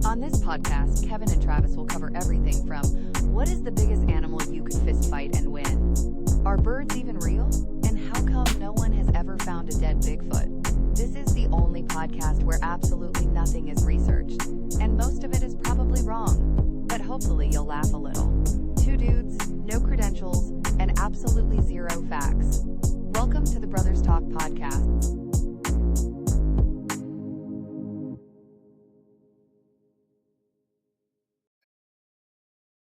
On this podcast, Kevin and Travis will cover everything from what is the biggest animal you could fist fight and win? Are birds even real? And how come no one has ever found a dead Bigfoot? This is the only podcast where absolutely nothing is researched, and most of it is probably wrong, but hopefully you'll laugh a little. Two dudes, no credentials, and absolutely zero facts. Welcome to the Brothers Talk podcast.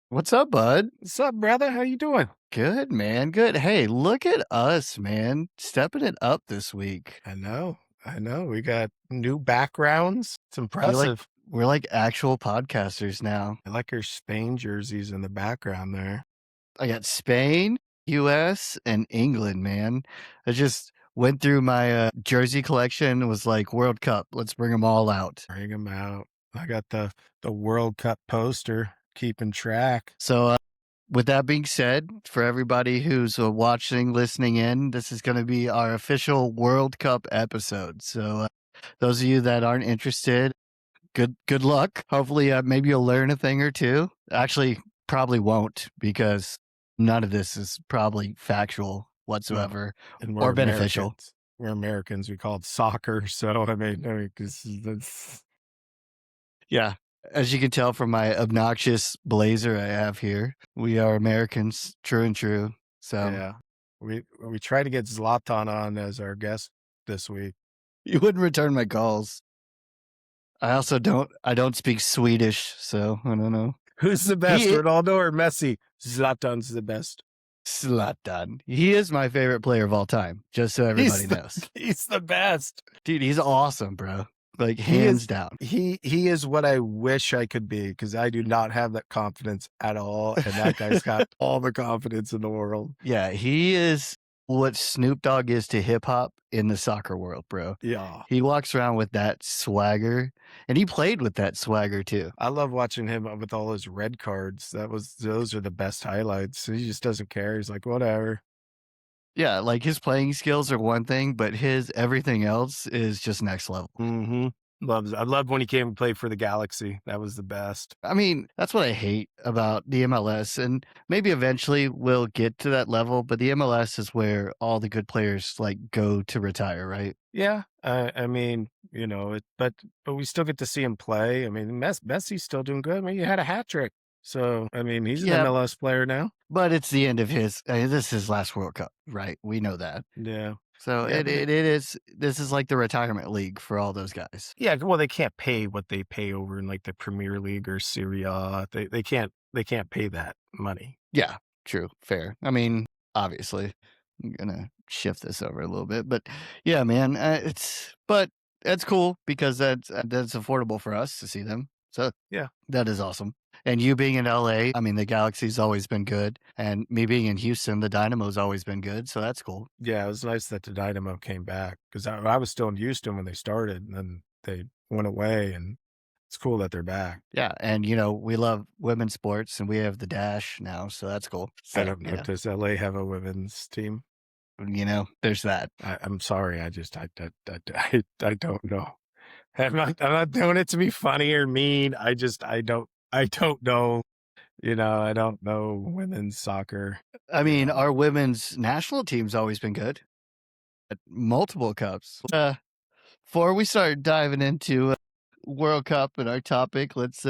What's up, bud? What's up, brother? How you doing? Good, man. Good. Hey, look at us, man. Stepping it up this week. I know. We got new backgrounds. It's impressive. We're like actual podcasters now. I like your Spain jerseys in the background there. I got Spain, US, and England, man. I just went through my jersey collection. It was like World Cup. Let's bring them all out. Bring them out. I got the World Cup poster. Keeping track. So with that being said, for everybody who's watching, listening in, this is going to be our official World Cup episode. So those of you that aren't interested, good luck. Hopefully maybe you'll learn a thing or two. Actually, probably won't, because none of this is probably factual whatsoever or beneficial. Americans. We're Americans. We call it soccer. So I mean, that's... Yeah. As you can tell from my obnoxious blazer I have here, we are Americans, true and true. So yeah, we try to get Zlatan on as our guest this week. You wouldn't return my calls. I also don't speak Swedish, so I don't know. Who's the best, Ronaldo or Messi? Zlatan's the best. Zlatan. He is my favorite player of all time, just so everybody knows. He's the best. Dude, he's awesome, bro. Like, hands down. He is what I wish I could be, because I do not have that confidence at all. And that guy's got all the confidence in the world. Yeah, he is what Snoop Dogg is to hip hop in the soccer world, bro. Yeah. He walks around with that swagger, and he played with that swagger too. I love watching him with all his red cards. Those are the best highlights. He just doesn't care. He's like, whatever. Yeah, like his playing skills are one thing, but his everything else is just next level. Mm-hmm. I loved when he came and played for the Galaxy. That was the best. I mean, that's what I hate about the MLS, and maybe eventually we'll get to that level, but the MLS is where all the good players like go to retire, right? Yeah. I mean, but we still get to see him play. I mean, Messi's still doing good. I mean, he had a hat trick. So, I mean, he's an MLS player now. But it's the end of this is his last World Cup, right? We know that. Yeah. So it is, this is like the retirement league for all those guys. Yeah, well, they can't pay what they pay over in like the Premier League or Serie A. They can't pay that money. Yeah, true, fair. I mean, obviously, I'm gonna shift this over a little bit, but yeah, man, that's cool because that's affordable for us to see them. So yeah, that is awesome. And you being in LA, I mean, the Galaxy's always been good. And me being in Houston, the Dynamo's always been good. So that's cool. Yeah, it was nice that the Dynamo came back, because I was still in Houston when they started, and then they went away, and it's cool that they're back. Yeah. And, we love women's sports, and we have the Dash now. So that's cool. So, I don't know. Does LA have a women's team? There's that. I'm sorry. I don't know. I'm not doing it to be funny or mean. I don't know. I don't know women's soccer. I mean, our women's national team's always been good at multiple cups. Before we start diving into World Cup and our topic, let's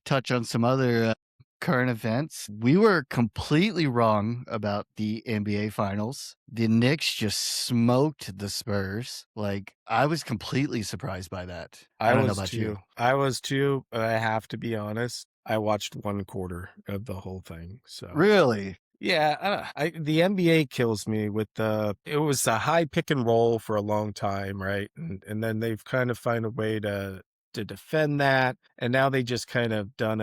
touch on some other current events. We were completely wrong about the NBA finals. The Knicks just smoked the Spurs. Like, I was completely surprised by that. I don't know about you. I was too, but I have to be honest. I watched 1/4 of the whole thing. So really? Yeah, the NBA kills me with it was a high pick and roll for a long time, right? And then they've kind of found a way to defend that. And now they just kind of done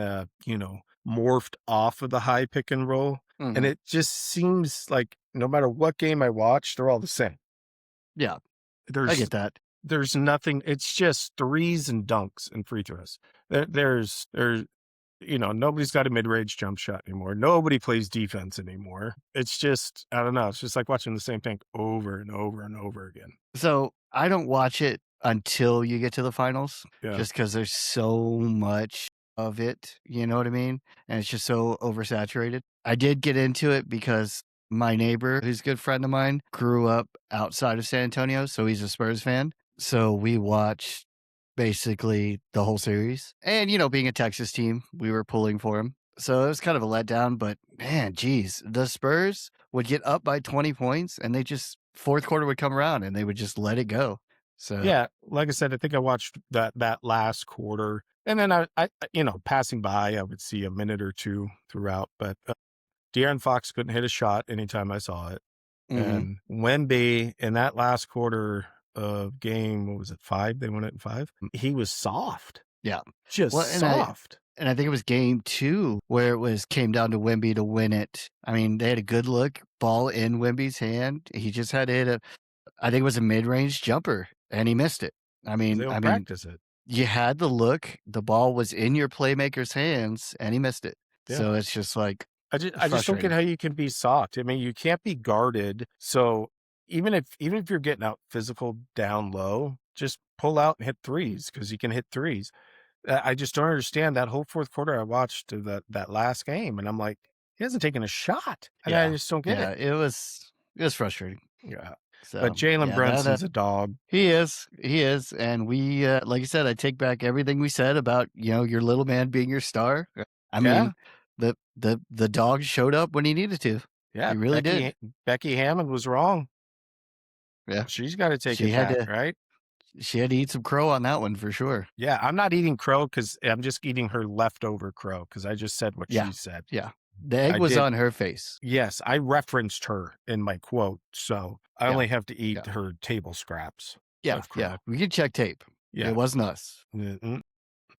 morphed off of the high pick and roll. Mm-hmm. And it just seems like no matter what game I watch, they're all the same. Yeah, I get that. There's nothing. It's just threes and dunks and free throws. There's nobody's got a mid-range jump shot anymore. Nobody plays defense anymore. It's just, I don't know. It's just like watching the same thing over and over and over again. So I don't watch it until you get to the finals, Yeah. just because there's so much of it, you know what I mean? And it's just so oversaturated. I did get into it because my neighbor, who's a good friend of mine, grew up outside of San Antonio, so he's a Spurs fan. So we watched basically the whole series. And, being a Texas team, we were pulling for him. So it was kind of a letdown, but man, geez, the Spurs would get up by 20 points and they just, fourth quarter would come around and they would just let it go. So Yeah, like I said, I think I watched that last quarter, and then I passing by, I would see a minute or two throughout. But De'Aaron Fox couldn't hit a shot anytime I saw it, mhm. and Wemby in that last quarter of game, what was it, 5? They won it in 5. He was soft, Yeah. just Well, soft. and I think it was game 2 where it came down to Wemby to win it. I mean, they had a good look, ball in Wemby's hand. He just had to hit I think it was a mid-range jumper, and he missed it. I They mean, don't practice it. you had the look, the ball was in your playmaker's hands, and he missed it. Yeah. So it's just like I just don't get how you can be soft. I mean, you can't be guarded. So even if you're getting out physical down low, just pull out and hit threes, because you can hit threes. I just don't understand that whole fourth quarter. I watched that last game, and I'm like, he hasn't taken a shot, and I just don't get it. It was frustrating. Yeah, So, but Jalen yeah, Brunson's a dog. He is, and we, like I said, I take back everything we said about your little man being your star. I mean, the dog showed up when he needed to. Yeah, he really did. Becky Hammond was wrong. Yeah, she's got to take it back, right? She had to eat some crow on that one for sure. Yeah, I'm not eating crow because I'm just eating her leftover crow, because I just said what she said. Yeah, the egg was on her face. Yes, I referenced her in my quote, so I only have to eat her table scraps. Yeah, we can check tape. Yeah, it wasn't us. Mm-mm.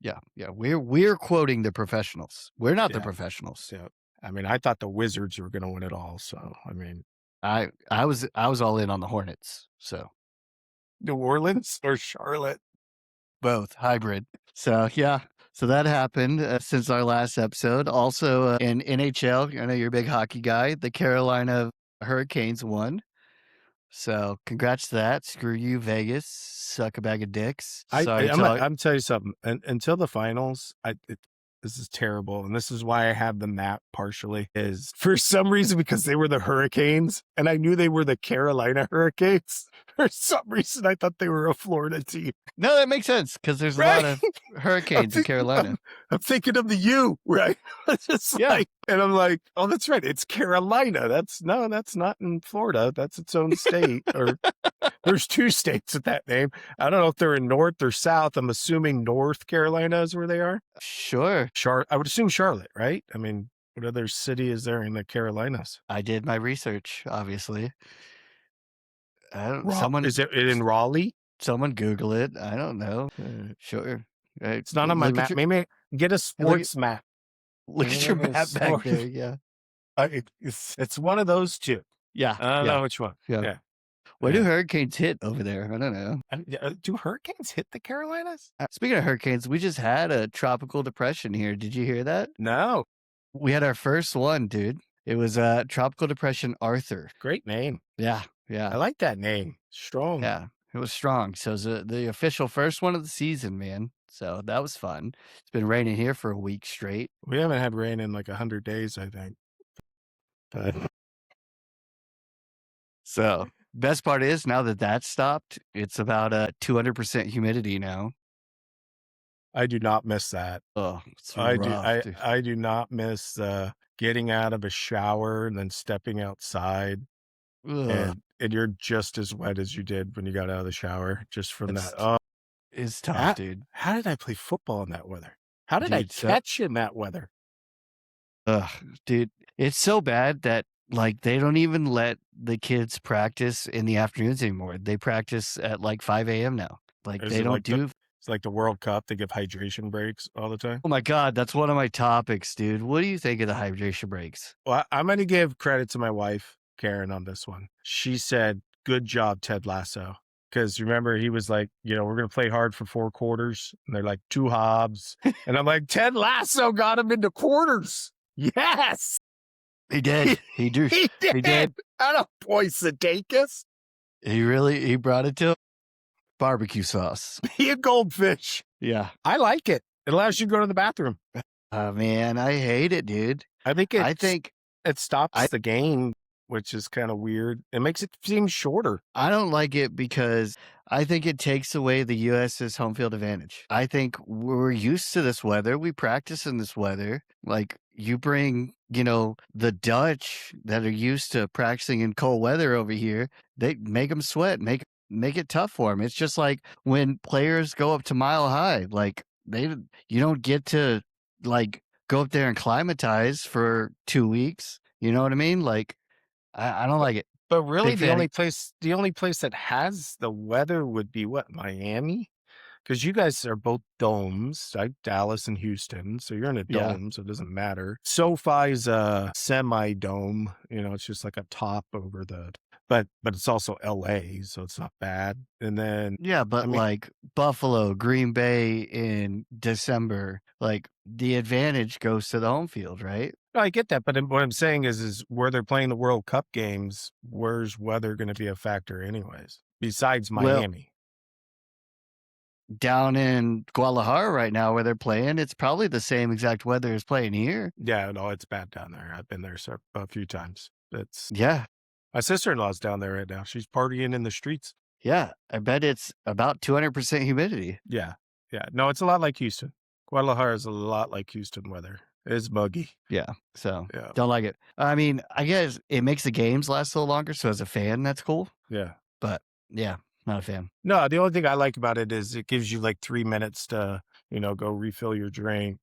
Yeah, we're quoting the professionals. We're not the professionals. Yeah, I mean, I thought the Wizards were going to win it all. So I mean, I was all in on the Hornets. So New Orleans or Charlotte, both hybrid. So so that happened since our last episode. Also in NHL, I know you're a big hockey guy. The Carolina Hurricanes won. So congrats to that. Screw you, Vegas. Suck a bag of dicks. I'm tell you something. Until the finals, this is terrible, and this is why I have the map partially. Is for some reason, because they were the Hurricanes, and I knew they were the Carolina Hurricanes. For some reason, I thought they were a Florida team. No, that makes sense, because there's a lot of hurricanes in Carolina. I'm thinking of the U, right? And I'm like, oh, that's right. It's Carolina. That's not in Florida. That's its own state. Or there's 2 states with that name. I don't know if they're in North or South. I'm assuming North Carolina is where they are. Sure. I would assume Charlotte, right? I mean, what other city is there in the Carolinas? I did my research, obviously. Is it in Raleigh? Someone Google it. I don't know. Sure. It's not on my map. Maybe get a sports map. Look at your map back there. Yeah. It's one of those 2. Yeah. I don't know which one. Yeah. Where do hurricanes hit over there? I don't know. Do hurricanes hit the Carolinas? Speaking of hurricanes, we just had a tropical depression here. Did you hear that? No. We had our first one, dude. It was Tropical Depression Arthur. Great name. Yeah. I like that name. Strong. Yeah, it was strong. So it was the official first one of the season, man. So that was fun. It's been raining here for a week straight. We haven't had rain in like 100 days, I think. So best part is, now that stopped, it's about 200% humidity now. I do not miss that. Oh, it's rough, dude. I do not miss getting out of a shower and then stepping outside. And you're just as wet as you did when you got out of the shower, just from that. Oh, it's tough, dude. How did I play football in that weather? How did I catch in that weather? Dude, it's so bad that like they don't even let the kids practice in the afternoons anymore. They practice at like 5 a.m. now. Like they don't do. It's like the World Cup. They give hydration breaks all the time. Oh my God, that's one of my topics, dude. What do you think of the hydration breaks? Well, I'm going to give credit to my wife, Karen, on this one. She said, good job, Ted Lasso. Because remember, he was like, we're going to play hard for 4 quarters. And they're like 2 Hobbs. And I'm like, Ted Lasso got him into quarters. Yes. He did. He did. Attaboy, Sudeikis. He brought it to him. barbecue sauce. Be a goldfish. Yeah. I like it. It allows you to go to the bathroom. Oh man, I hate it, dude. I think it stops I- the game, which is kind of weird. It makes it seem shorter. I don't like it because I think it takes away the US's home field advantage. I think we're used to this weather. We practice in this weather. Like you bring, the Dutch that are used to practicing in cold weather over here, they make them sweat, make it tough for them. It's just like when players go up to Mile High, like you don't get to like go up there and climatize for 2 weeks. You know what I mean? Like I don't like it. But really, Big the fan. only place that has the weather would be what, Miami? Because you guys are both domes, like Dallas and Houston. So you're in a Yeah. dome, so it doesn't matter. SoFi's a semi-dome. It's just like a top over the. But it's also LA, so it's not bad. And then Yeah, but like Buffalo, Green Bay in December, like the advantage goes to the home field, right? I get that, but what I'm saying is where they're playing the World Cup games, where's weather going to be a factor anyways, besides Miami? Down in Guadalajara right now where they're playing, it's probably the same exact weather as playing here. Yeah, no, it's bad down there. I've been there a few times. Yeah. My sister-in-law's down there right now. She's partying in the streets. Yeah, I bet it's about 200% humidity. Yeah. No, it's a lot like Houston. Guadalajara is a lot like Houston weather. It's muggy. Yeah, so Yeah. don't like it. I mean, I guess it makes the games last a little longer, so as a fan, that's cool. Yeah. But yeah, not a fan. No, the only thing I like about it is it gives you like 3 minutes to, go refill your drink,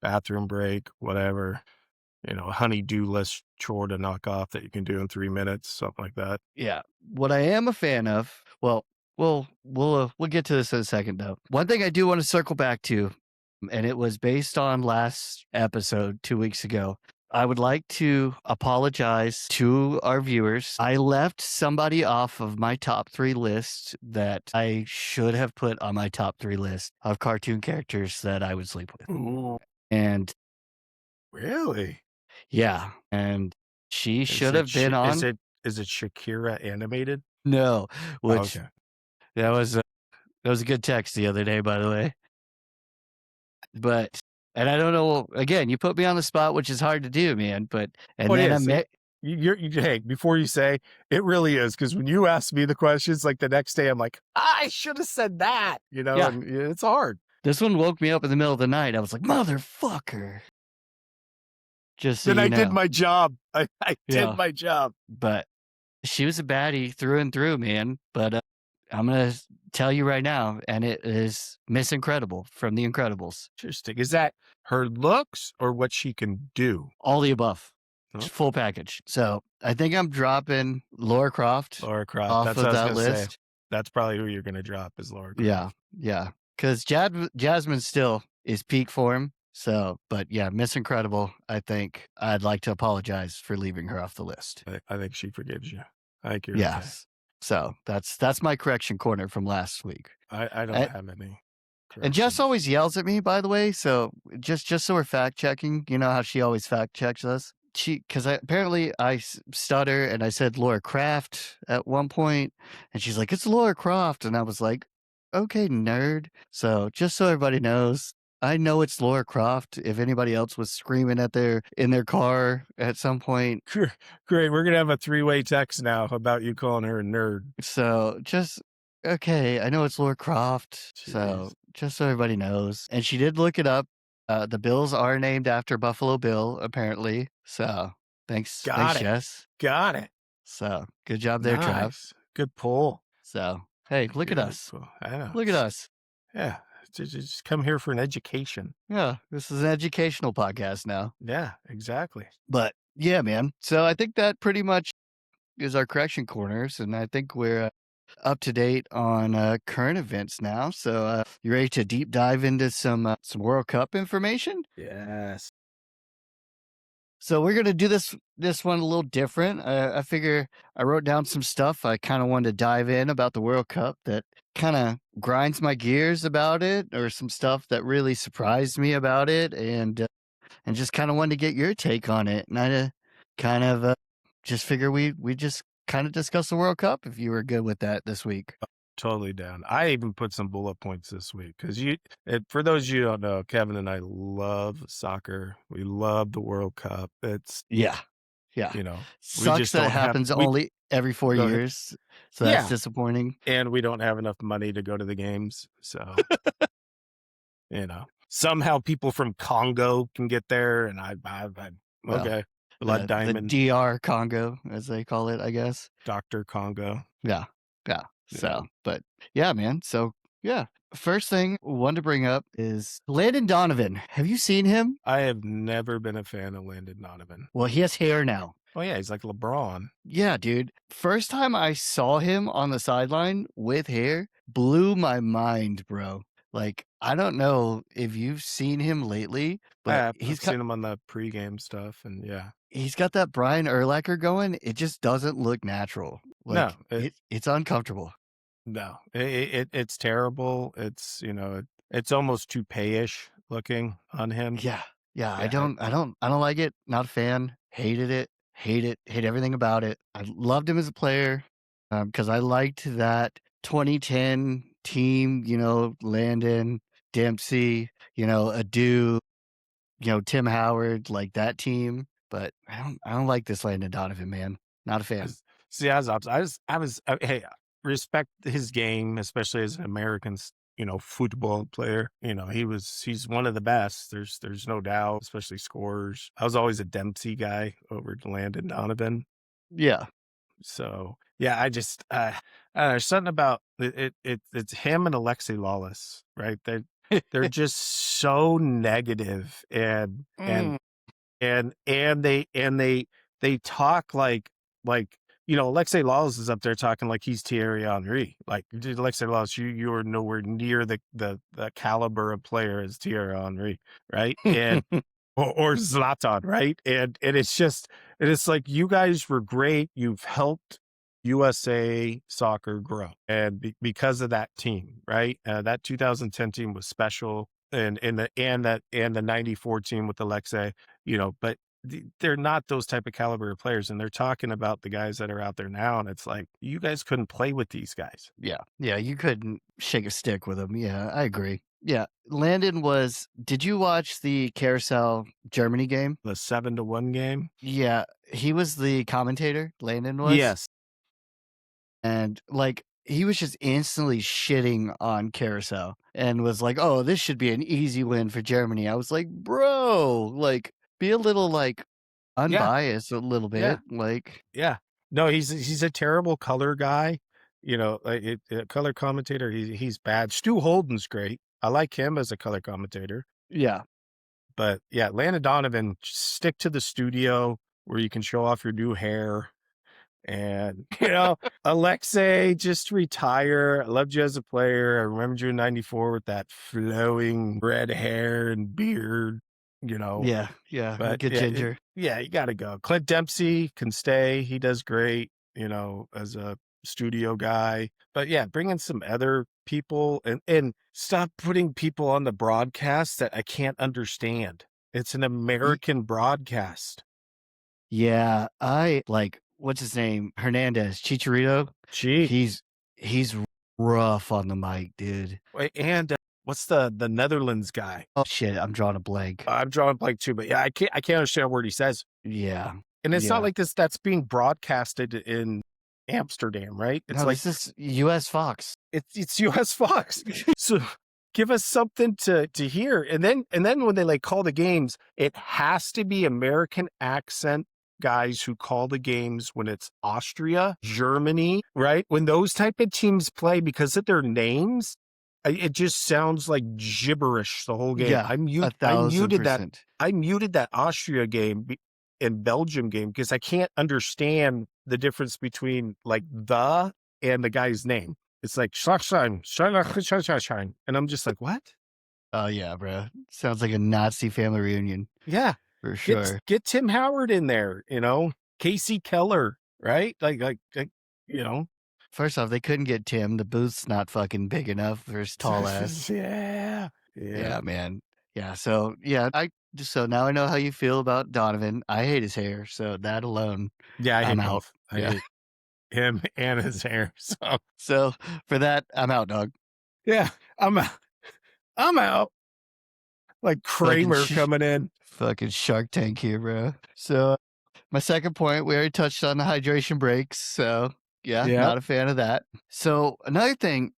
bathroom break, whatever. Honey-do list chore to knock off that you can do in 3 minutes, something like that. Yeah. What I am a fan of, well, we'll get to this in a second though. One thing I do want to circle back to, and it was based on last episode 2 weeks ago. I would like to apologize to our viewers. I left somebody off of my top 3 list that I should have put on my top 3 list of cartoon characters that I would sleep with. Ooh. And Really? yeah, and she should have been on. Is it Shakira animated? No, which Okay. that was a good text the other day, by the way. But and I don't know. Again, you put me on the spot, which is hard to do, man. But Hey, before you say, it really is, because when you ask me the questions, like the next day, I'm like, I should have said that. Yeah. And it's hard. This one woke me up in the middle of the night. I was like, motherfucker. Just so then I you know. did my job. I did my job. But she was a baddie through and through, man. But I'm going to tell you right now, and it is Miss Incredible from The Incredibles. Interesting. Is that her looks or what she can do? All the above. Oh. Full package. So I think I'm dropping Laura Croft Laura Croft. off That's of what I was that gonna list. say. That's probably who you're going to drop is Laura Croft. Yeah. Because Jasmine still is peak form. So, but yeah, Miss Incredible, I think I'd like to apologize for leaving her off the list. I think she forgives you. I think you're Yes. okay. So that's my correction corner from last week. I don't have any. And Jess always yells at me, by the way. So just so we're fact checking, you know how she always fact checks us. Because apparently I stutter and I said Laura Croft at one point, and she's like, "It's Laura Croft," and I was like, "Okay, nerd." So just so everybody knows, I know it's Laura Croft. If anybody else was screaming in their car at some point. Great. We're going to have a 3-way text now about you calling her a nerd. So okay, I know it's Laura Croft. Jeez. So just so everybody knows. And she did look it up. The Bills are named after Buffalo Bill, apparently. So thanks, Jess. Got it. So good job there, Trav. Good pull. So hey, look at us. I know. Look at us. Yeah. Just come here for an education. Yeah, this is an educational podcast now. Yeah, exactly. But yeah, man. So I think that pretty much is our correction corners, and I think we're up to date on current events now. So you ready to deep dive into some World Cup information? Yes. So we're gonna do this one a little different. I figure I wrote down some stuff I kind of wanted to dive in about the World Cup that kind of grinds my gears about it, or some stuff that really surprised me about it, and just kind of wanted to get your take on it. And I kind of just figure we just kind of discuss the World Cup if you were good with that this week. Totally down. I even put some bullet points this week because for those of you who don't know, Kevin and I love soccer. We love the World Cup. It's, Yeah. Yeah. we Sucks just that it don't have, happens only every 4 go ahead. years. So that's Yeah. disappointing. And we don't have enough money to go to the games. So, somehow people from Congo can get there. And Well, okay. Blood the Diamond, DR Congo, as they call it, I guess. Dr. Congo. Yeah. Yeah. So, but yeah, man. So, yeah. First thing I wanted to bring up is Landon Donovan. Have you seen him? I have never been a fan of Landon Donovan. Well, he has hair now. Oh, yeah. He's like LeBron. Yeah, dude. First time I saw him on the sideline with hair blew my mind, bro. Like, I don't know if you've seen him lately, but I've seen him on the pregame stuff, and yeah. He's got that Brian Urlacher going. It just doesn't look natural. Like, No, it's uncomfortable. No, it's terrible. It's it's almost toupee-ish looking on him. Yeah. I don't like it. Not a fan. Hated it. Hate everything about it. I loved him as a player because I liked that 2010 team. Landon, Dempsey. Adu. Tim Howard, like that team. But I don't like this Landon Donovan, man. Not a fan. See, hey, respect his game, especially as an American, football player. He's one of the best. There's no doubt, especially scorers. I was always a Dempsey guy over Landon Donovan. Yeah. So yeah, I just there's something about it. It's him and Alexei Lawless, right? They're just so negative and they talk like Alexei Lawless is up there talking like he's Thierry Henry. Like, dude, Alexei Lawless, you are nowhere near the caliber of player as Thierry Henry, right? And or Zlatan, right? And it's like, you guys were great. You've helped USA soccer grow, and because of that team, right? That 2010 team was special, and the 94 team with Alexei, but they're not those type of caliber of players, and they're talking about the guys that are out there now, and it's like, you guys couldn't play with these guys. Yeah, you couldn't shake a stick with them. Yeah, I agree. Yeah, Landon did you watch the Carousel Germany game? The 7-1 game? Yeah, he was the commentator, Landon was? Yes. And he was just instantly shitting on Carousel and was like, oh, this should be an easy win for Germany. I was like, bro, be a little unbiased a little bit. Yeah. No, he's a terrible color guy. A color commentator. He's bad. Stu Holden's great. I like him as a color commentator. Yeah. But yeah, Landon Donovan, stick to the studio where you can show off your new hair. And, Alexei, just retire. I loved you as a player. I remembered you in 94 with that flowing red hair and beard, Yeah. But good ginger. You got to go. Clint Dempsey can stay. He does great, as a studio guy. But yeah, bring in some other people and stop putting people on the broadcast that I can't understand. It's an American broadcast. Yeah, I what's his name? Hernandez, Chicharito. He's rough on the mic, dude. And what's the Netherlands guy? Oh shit, I'm drawing a blank. I'm drawing a blank too, but yeah, I can't understand a word he says. Yeah. And it's not like that's being broadcasted in Amsterdam, right? It's this is US Fox. It's US Fox. So give us something to hear. And then when they call the games, it has to be American accent guys who call the games when it's Austria, Germany, right? When those type of teams play, because of their names, it just sounds like gibberish the whole game. Yeah, I muted that Austria game and Belgium game because I can't understand the difference between the and the guy's name. It's like Schlein, and I'm just like, what? Oh yeah, bro. Sounds like a Nazi family reunion. Yeah. For sure. Get Tim Howard in there, Casey Keller, right? First off, they couldn't get Tim. The booth's not fucking big enough for his tall ass. Yeah, man. Yeah, so yeah, so now I know how you feel about Donovan. I hate his hair, so that alone. Yeah, I hate I'm both. out. him and his hair. So for that, I'm out, dog. Yeah, I'm out. I'm out. Like Kramer coming in. Fucking Shark Tank here, bro. So my second point, we already touched on the hydration breaks. So yeah, not a fan of that. So another thing,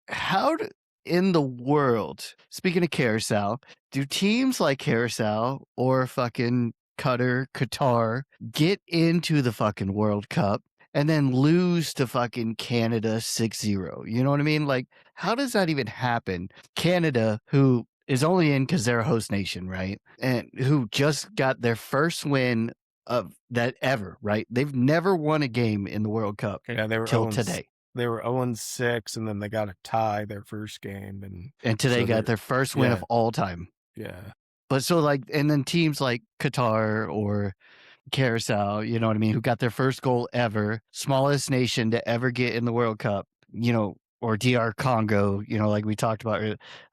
in the world, speaking of Carousel, do teams like Carousel or fucking Qatar get into the fucking World Cup and then lose to fucking Canada 6-0? You know what I mean? Like, how does that even happen? Canada, who is only in because they're a host nation, right? And who just got their first win of that ever, right? They've never won a game in the World Cup till today. They were 0-6, and then they got a tie their first game, and today got their first win of all time. Yeah. But so like, and then teams like Qatar or Carousel, you know what I mean, who got their first goal ever, smallest nation to ever get in the World Cup, you know, or DR Congo, you know, like we talked about.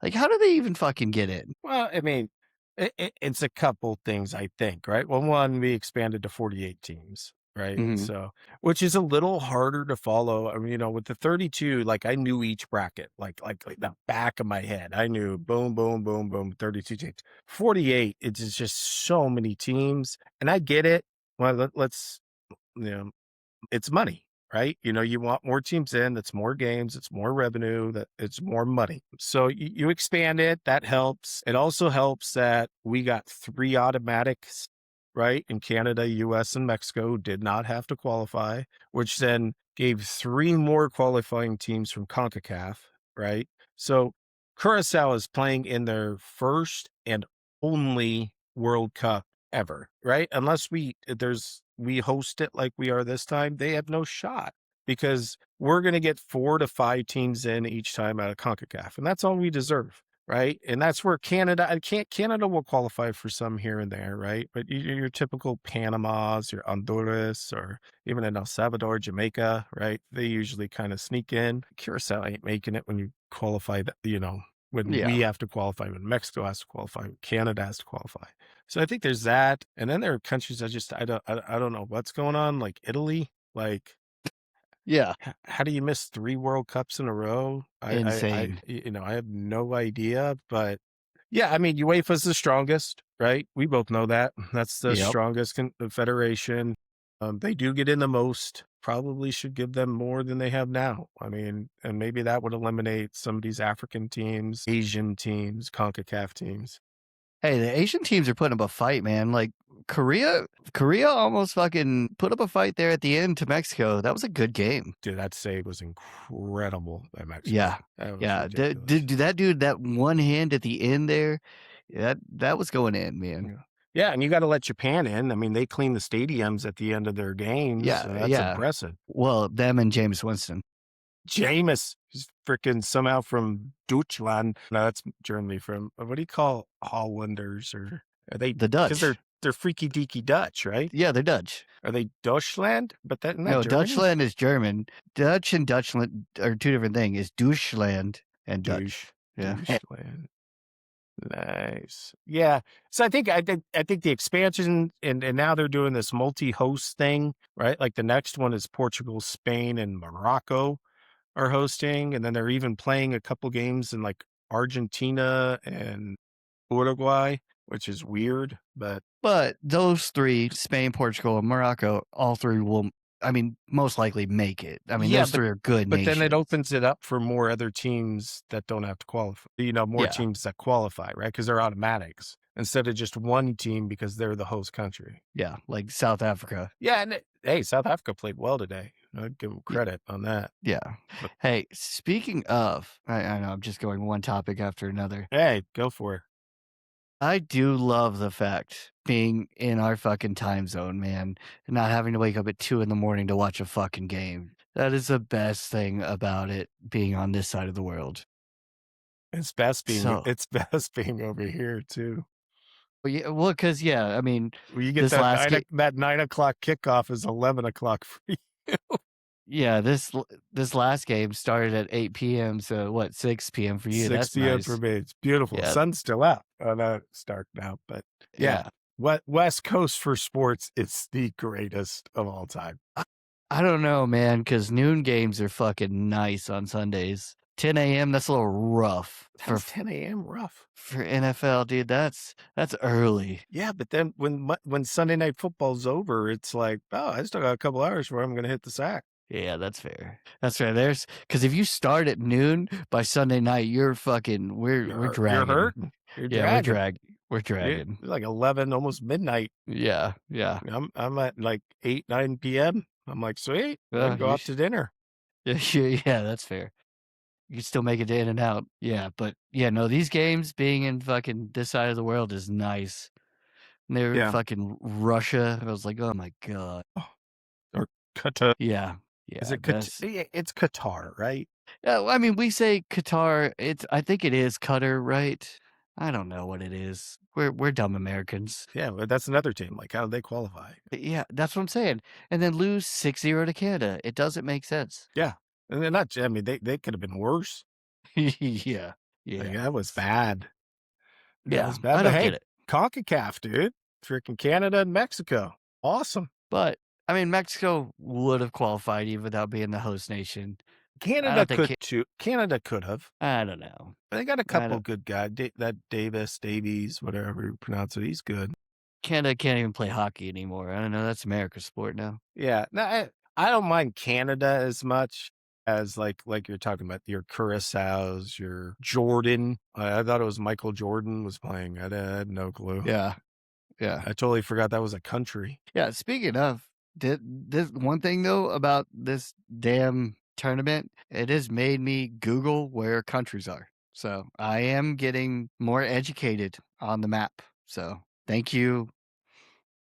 Like, how do they even fucking get in? Well, I mean, it's a couple things, I think, right? Well, one, we expanded to 48 teams, right? Mhm. So, which is a little harder to follow. I mean, you know, with the 32, like I knew each bracket, like the back of my head. I knew boom, boom, boom, boom, 32 teams. 48, it's just so many teams. And I get it. Well, let's, you know, it's money, right? You know, you want more teams in, that's more games, it's more revenue, that it's more money. So you expand it, that helps. It also helps that we got 3 automatics, right? In Canada, US, and Mexico did not have to qualify, which then gave 3 more qualifying teams from CONCACAF, right? So Curacao is playing in their first and only World Cup ever, right? Unless we host it like we are this time, they have no shot because we're going to get 4 to 5 teams in each time out of CONCACAF, and that's all we deserve, right? And that's where Canada will qualify for some here and there, right? But your typical Panamas, your Honduras, or even in El Salvador, Jamaica, right? They usually kind of sneak in. Curacao ain't making it when you qualify, you know, when we have to qualify, when Mexico has to qualify, when Canada has to qualify. So I think there's that. And then there are countries I don't know what's going on, like Italy. Like, how do you miss 3 World Cups in a row? Insane. I have no idea, but yeah, I mean, UEFA's the strongest, right? We both know that. That's the strongest federation. They do get in the most. Probably should give them more than they have now. I mean, and maybe that would eliminate some of these African teams, Asian teams, CONCACAF teams. Hey, the Asian teams are putting up a fight, man. Like Korea almost fucking put up a fight there at the end to Mexico. That was a good game. Dude, that save was incredible by Mexico. Yeah. That dude, that one hand at the end there, that was going in, man. Yeah, and you got to let Japan in. I mean, they clean the stadiums at the end of their games. Yeah, so that's impressive. Well, them and James Winston. Jameis is freaking somehow from Deutschland. No, that's Germany. From what do you call Hollanders, or are they the Dutch? Because they're freaky deaky Dutch, right? Yeah, they're Dutch. Are they Deutschland? But no, Deutschland is German. Dutch and Deutschland are 2 different things. It's Deutschland and Dutch. Yeah. Deutschland. Nice. Yeah. So I think the expansion and now they're doing this multi-host thing, right? Like the next one is Portugal, Spain, and Morocco are hosting, and then they're even playing a couple games in like Argentina and Uruguay, which is weird, but those 3, Spain, Portugal, and Morocco, all 3 will, I mean, most likely make it. I mean, those 3 are good nations. But then it opens it up for more other teams that don't have to qualify. You know, more teams that qualify, right? Because they're automatics instead of just one team because they're the host country. Yeah, like South Africa. Yeah, and hey, South Africa played well today. I'd give them credit on that. Yeah. Hey, speaking of, I know I'm just going one topic after another. Hey, go for it. I do love the fact being in our fucking time zone, man, and not having to wake up at 2 a.m. to watch a fucking game. That is the best thing about it, being on this side of the world. It's best being over here too. Well, because I mean, you get that 9 o'clock kickoff is 11 o'clock for you. Yeah, this last game started at 8 p.m. So what, 6 p.m. for you? 6 p.m. nice. for me. It's beautiful. Yeah. Sun's still out. Oh, no, it's dark now. But yeah. West Coast for sports, it's the greatest of all time. I don't know, man, because noon games are fucking nice on Sundays. 10 a.m. That's a little rough for How's 10 a.m. rough? NFL, dude. That's early. Yeah, but then when Sunday Night Football's over, it's like, oh, I still got a couple hours before I'm going to hit the sack. Yeah, that's fair. That's fair. There's because if you start at noon by Sunday night, you're fucking we're dragging. You're hurting. You're Yeah, dragging. we're dragging. It's like 11, almost midnight. Yeah. I'm at like 8, 9 p.m. I'm like, sweet, Yeah, go out to dinner. Yeah, that's fair. You can still make it in and out. Yeah, but yeah, no, these games being in fucking this side of the world is nice. And they were Yeah. fucking Russia. I was like, oh my god. Or Qatar. Yeah. Is it Qatar? It's Qatar, right? Yeah, well, I mean, we say Qatar. I think it is Qatar, right? I don't know what it is. We're dumb Americans. Yeah, but that's another team. Like, how did they qualify? Yeah, that's what I'm saying. And then lose 6-0 to Canada. It doesn't make sense. Yeah. And they're not, I mean, they could have been worse. Yeah. Like, that was bad. Yeah, was bad. I But don't hey, get it. CONCACAF, dude. Freaking Canada and Mexico. Awesome. But I mean, Mexico would have qualified even without being the host nation. Canada could too. Canada could have. I don't know. But they got a couple good guys. That Davies, whatever you pronounce it, he's good. Canada can't even play hockey anymore. I don't know. That's America's sport now. Yeah. No, I don't mind Canada as much as like you're talking about your Curaçao's, your Jordan. I thought it was Michael Jordan was playing. I had no clue. Yeah. I totally forgot that was a country. Yeah. Speaking of, this one thing though about this damn tournament, it has made me Google where countries are. So I am getting more educated on the map. So thank you,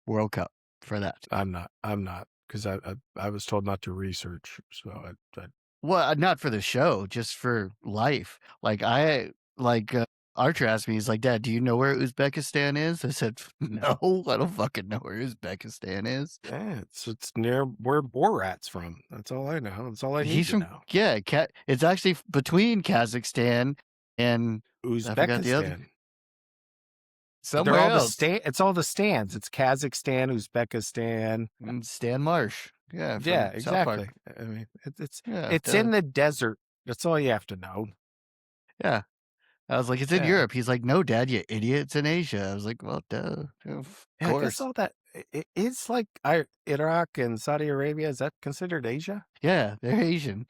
World Cup, for that. I'm not because I was told not to research. So I Well, not for the show, just for life. Like Archer asked me, he's like, Dad, do you know where Uzbekistan is? I said, no, I don't fucking know where Uzbekistan is. Yeah, it's near where Borat's from. That's all I know. That's all I need to know. Yeah, it's actually between Kazakhstan and Uzbekistan. Somewhere else. It's all the stands. It's Kazakhstan, Uzbekistan, and Stan Marsh. Yeah, yeah, exactly. I mean, it's in the desert. That's all you have to know. Yeah. I was like, it's in Europe. He's like, no, Dad, you idiot. It's in Asia. I was like, well, duh. Of course. I guess all that. It's like Iraq and Saudi Arabia. Is that considered Asia? Yeah, they're Asian.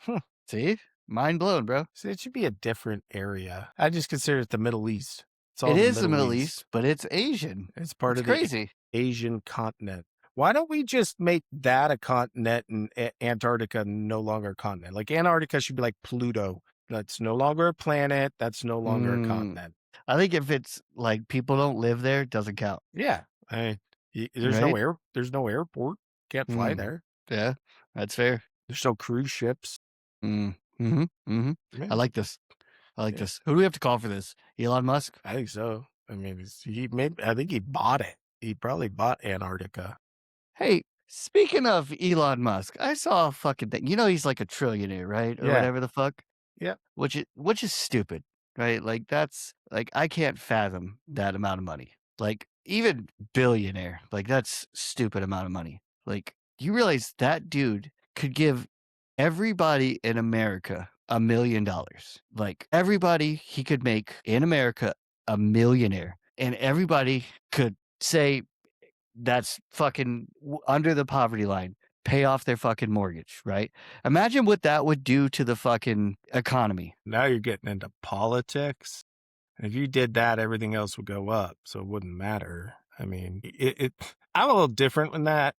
See? Mind blown, bro. So it should be a different area. I just consider it the Middle East. It is the Middle East, but it's Asian. It's part of the Asian continent. Why don't we just make that a continent and Antarctica no longer a continent? Like Antarctica should be like Pluto. That's no longer a planet. That's no longer a continent. I think if it's like people don't live there, it doesn't count. Yeah. There's no airport. Can't fly there. Yeah, that's fair. There's no cruise ships. I like this. Who do we have to call for this? Elon Musk? I think so. I mean, I think he bought it. He probably bought Antarctica. Hey, speaking of Elon Musk, I saw a fucking thing. You know he's like a trillionaire, right? Or whatever the fuck. Yeah. Which is stupid, right? Like that's like I can't fathom that amount of money. Like even billionaire, like that's stupid amount of money. Like you realize that dude could give everybody in America $1 million. Like everybody he could make in America a millionaire, and everybody could say that's fucking under the poverty line, pay off their fucking mortgage, right? Imagine what that would do to the fucking economy. Now you're getting into politics. If you did that, everything else would go up, so it wouldn't matter. I mean, I'm a little different than that.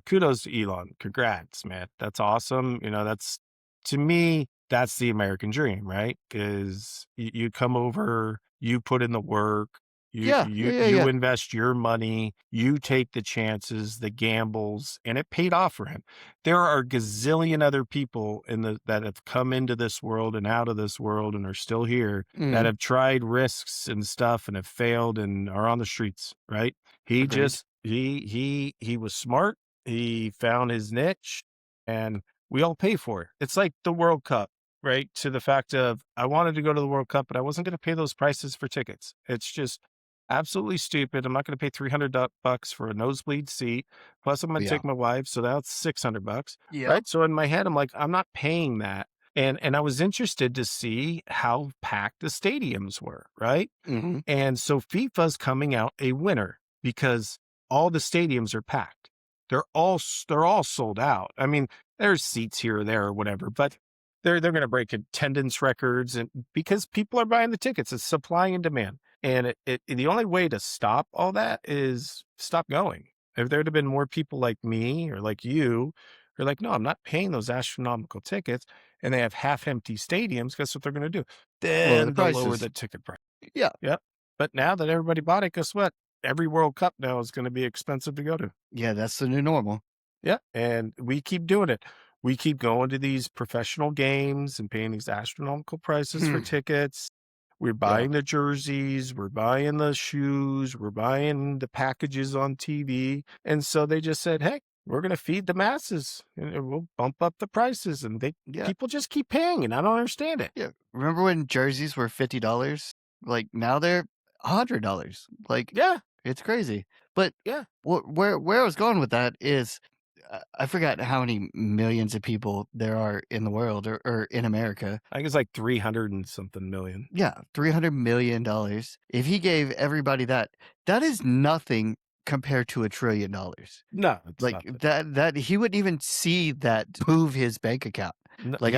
Kudos to Elon. Congrats, man. That's awesome. That's, to me, that's the American dream, right? Because you come over, you put in the work, you invest your money, you take the chances, the gambles, and it paid off for him. There are a gazillion other people that have come into this world and out of this world and are still here that have tried risks and stuff and have failed and are on the streets, right? He just he was smart. He found his niche, and we all pay for it. It's like the World Cup, right? To the fact of I wanted to go to the World Cup, but I wasn't going to pay those prices for tickets. It's just Absolutely stupid. I'm not going to pay $300 for a nosebleed seat. Plus, I'm going to Yeah. take my wife, so that's $600, Yep. right? So in my head, I'm like, I'm not paying that. And I was interested to see how packed the stadiums were, right? Hmm. And so FIFA's coming out a winner because all the stadiums are packed. They're all sold out. I mean, there's seats here or there or whatever, but they're going to break attendance records, and because people are buying the tickets, it's supply and demand. And the only way to stop all that is stop going. If there'd have been more people like me or like you, who are like, no, I'm not paying those astronomical tickets, and they have half empty stadiums, guess what they're going to do? Lower the Then they'll lower prices. the ticket price. Yeah. Yep. But now that everybody bought it, guess what? Every World Cup now is going to be expensive to go to. Yeah, that's the new normal. Yeah. And we keep doing it. We keep going to these professional games and paying these astronomical prices for tickets. We're buying the jerseys, we're buying the shoes, we're buying the packages on TV. And so they just said, hey, we're going to feed the masses and we'll bump up the prices. And Yeah. people just keep paying, and I don't understand it. Yeah. Remember when jerseys were $50? Like now they're $100. Like, Yeah. it's crazy. But Yeah. where I was going with that is I forgot how many millions of people there are in the world or in America. I think it's like 300 and something million. Yeah, $300 million. If he gave everybody that is nothing compared to $1 trillion. No, it's Like nothing. that he wouldn't even see that move his bank account. No, Like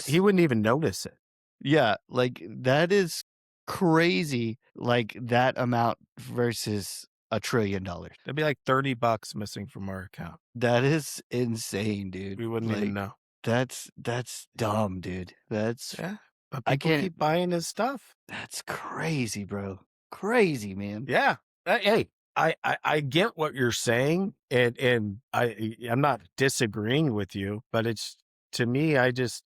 he wouldn't even notice it. yeah, like that is crazy. Like that amount versus $1 trillion. There'd be like $30 missing from our account. That is insane, dude. We wouldn't even know. That's dumb, dude. That's Yeah. But I people can't. keep buying his stuff. That's crazy, bro. Crazy, man. Yeah. Hey, I get what you're saying, and I'm not disagreeing with you, but it's, to me, it's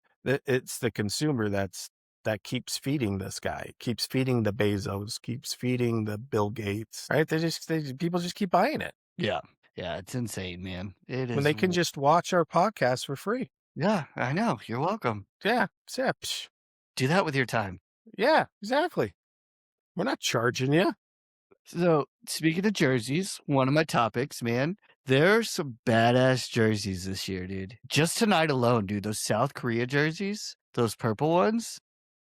the consumer that keeps feeding this guy, keeps feeding the Bezos, keeps feeding the Bill Gates, right? People just keep buying it Yeah. Yeah, it's insane, man. It when is. they can just watch our podcast for free. Yeah, I know. You're welcome. Yeah. Do that with your time. Yeah, exactly. We're not charging you. So, speaking of jerseys, one of my topics, man, there are some badass jerseys this year, dude. Just tonight alone, dude, those South Korea jerseys, those purple ones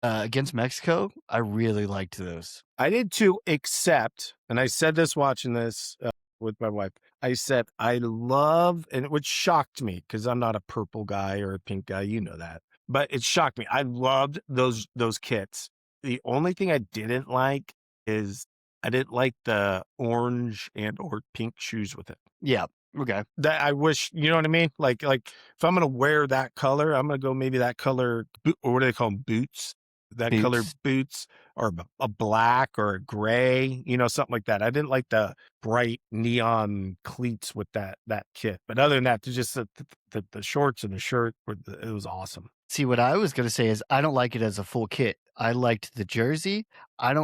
against Mexico, I really liked those. I did too, except, and I said this watching this with my wife, I said, I love, and which shocked me because I'm not a purple guy or a pink guy, you know that, but it shocked me. I loved those kits. The only thing I didn't like is I didn't like the orange and or pink shoes with it. Yeah. Okay. That I wish, you know what I mean? Like if I'm going to wear that color, I'm going to go maybe that color, or what do they call them? Boots. That color boots, or a black or a gray, something like that. I didn't like the bright neon cleats with that kit. But other than that, just the shorts and the shirt, it was awesome. See, what I was going to say is I don't like it as a full kit. I liked the jersey. I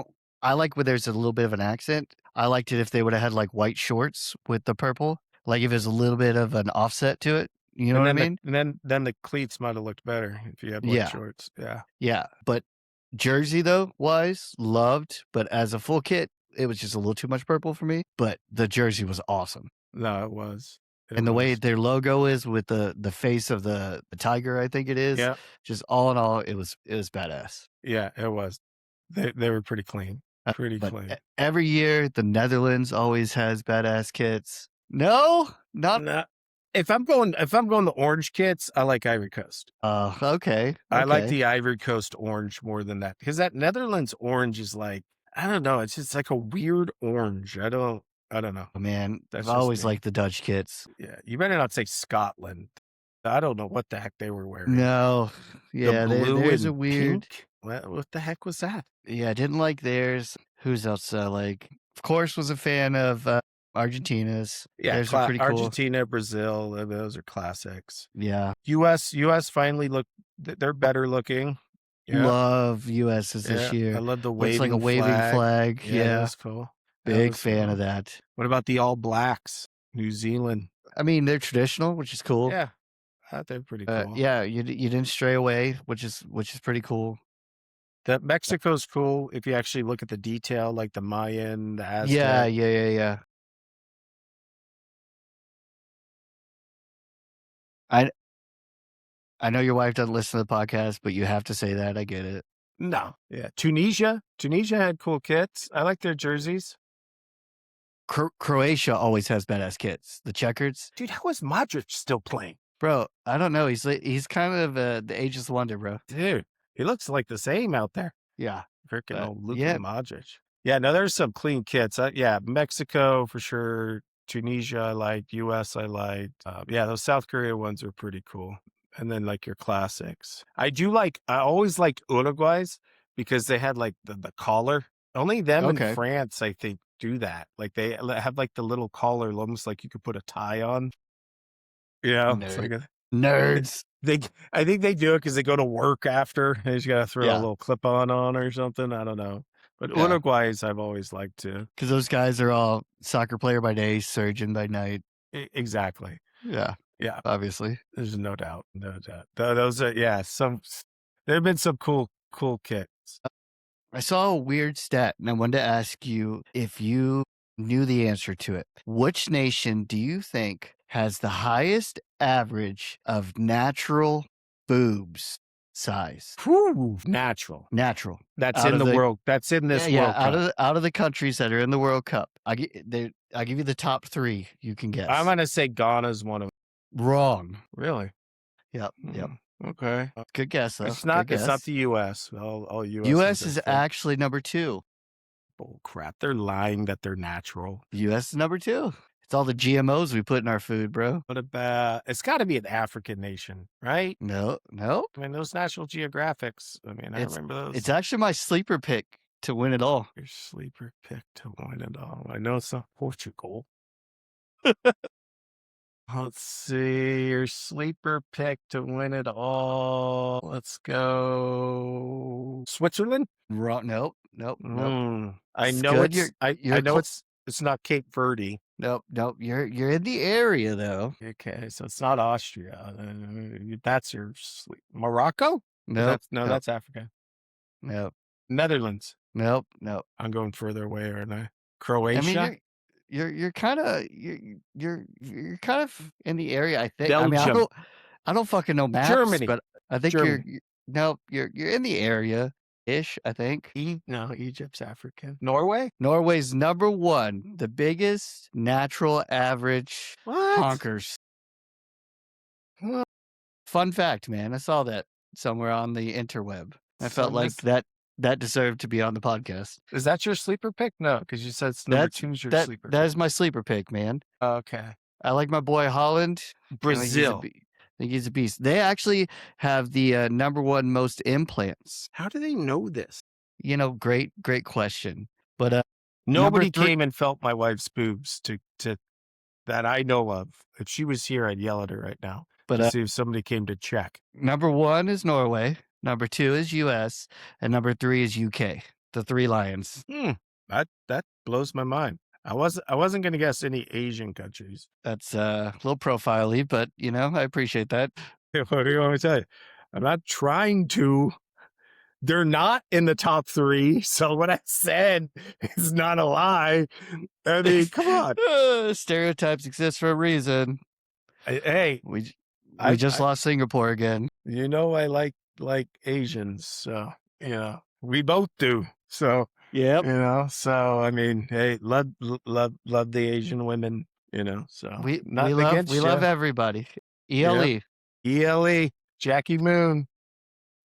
like where there's a little bit of an accent. I liked it if they would have had like white shorts with the purple, like if there's a little bit of an offset to it. You know what I mean? And then the cleats might have looked better if you had white shorts. Yeah. Yeah. But jersey though wise, loved, but as a full kit, it was just a little too much purple for me. But the jersey was awesome. No, it was. And the way their logo is with the face of the tiger, I think it is. Yeah. Just all in all, it was badass. Yeah, it was. They were pretty clean. Pretty clean. Every year, the Netherlands always has badass kits. No, not. No. If I'm going the orange kits, I like Ivory Coast. Okay. I like the Ivory Coast orange more than that, because that Netherlands orange is like, I don't know, it's just like a weird orange. I don't know. Oh, man, I've always liked the Dutch kits. Yeah, you better not say Scotland. I don't know what the heck they were wearing. No, yeah, the blue there's and a weird. pink. What the heck was that? Yeah, I didn't like theirs. Who's else? Like, of course, was a fan of Argentina's. Yeah, theirs are pretty cool. Argentina, Brazil, those are classics. Yeah. U.S. finally they're better looking. Yeah. Love U.S.'s this year. I love the waving Looks like a waving flag. Yeah, that's cool. Big fan of that. What about the All Blacks, New Zealand? I mean, they're traditional, which is cool. Yeah, they're pretty cool. Yeah, you didn't stray away, which is pretty cool. The Mexico's cool if you actually look at the detail, like the Mayan, the Aztec. Yeah. I know your wife doesn't listen to the podcast, but you have to say that. I get it. No. Yeah. Tunisia had cool kits. I like their jerseys. Croatia always has badass kits. The checkers. Dude, how is Modric still playing? Bro, I don't know. He's kind of the ageless wonder, bro. Dude, he looks like the same out there. Yeah. Freaking old Luka Modric. Yeah, no, there's some clean kits. Yeah, Mexico for sure. Tunisia I liked. US I liked. Yeah, those South Korea ones are pretty cool. And then like your classics. I always liked Uruguay's because they had like the collar. Only them in France, I think, do that. Like they have like the little collar, almost like you could put a tie on. Yeah, it's like nerds. I think they do it because they go to work after. And you just gotta throw a little clip on or something. I don't know. But Uruguay's I've always liked too. Because those guys are all soccer player by day, surgeon by night. Exactly. Yeah. Obviously. There's no doubt. Those are there have been some cool kicks. I saw a weird stat and I wanted to ask you if you knew the answer to it. Which nation do you think has the highest average of natural boobs size? Whew, natural. That's in the World. That's in this World Cup. Out of the countries that are in the World Cup, I give you the top 3 you can guess. I'm gonna say Ghana's one of them. Wrong. Really? Yep. Okay. Good guess though. It's not the US. All US. US is actually number 2. Oh crap! They're lying that they're natural. US is number 2. It's all the GMOs we put in our food, bro. What about? It's got to be an African nation, right? No. I mean, those National Geographics. I mean, I remember those. It's actually my sleeper pick to win it all. Your sleeper pick to win it all. I know it's not Portugal. Let's see. Your sleeper pick to win it all. Let's go. Switzerland? Wrong. Nope. I know it's. I know it's not Cape Verde. Nope. You're in the area though. Okay, so it's not Austria. That's your Morocco? Nope. That's Africa. Nope. Netherlands. Nope. I'm going further away, aren't I? Croatia. I mean, you're kind of in the area. I think. Belgium. I mean, I don't fucking know maps, Germany. but I think you're in the area. Ish, I think. No, Egypt's African. Norway's number 1, the biggest natural average honkers. What? Fun fact, man. I saw that somewhere on the interweb. I felt like that deserved to be on the podcast. Is that your sleeper pick? No, because you said number 2 is your sleeper. That is my sleeper pick, man. Okay. I like my boy Holland. Brazil. I think he's a beast. They actually have the number 1 most implants. How do they know this? Great question. But nobody came and felt my wife's boobs to that I know of. If she was here, I'd yell at her right now. But to see if somebody came to check. Number 1 is Norway. Number 2 is US, and number 3 is UK. The 3 Lions. That blows my mind. I wasn't going to guess any Asian countries. That's a little profile-y, but I appreciate that. What do you want me to tell you? I'm not trying to. They're not in the top 3, so what I said is not a lie. I mean, come on. Stereotypes exist for a reason. Hey, we just lost Singapore again. I like Asians, so we both do. So yep. So I mean, hey, love the Asian women. So we love everybody. ELE. ELE, Jackie Moon.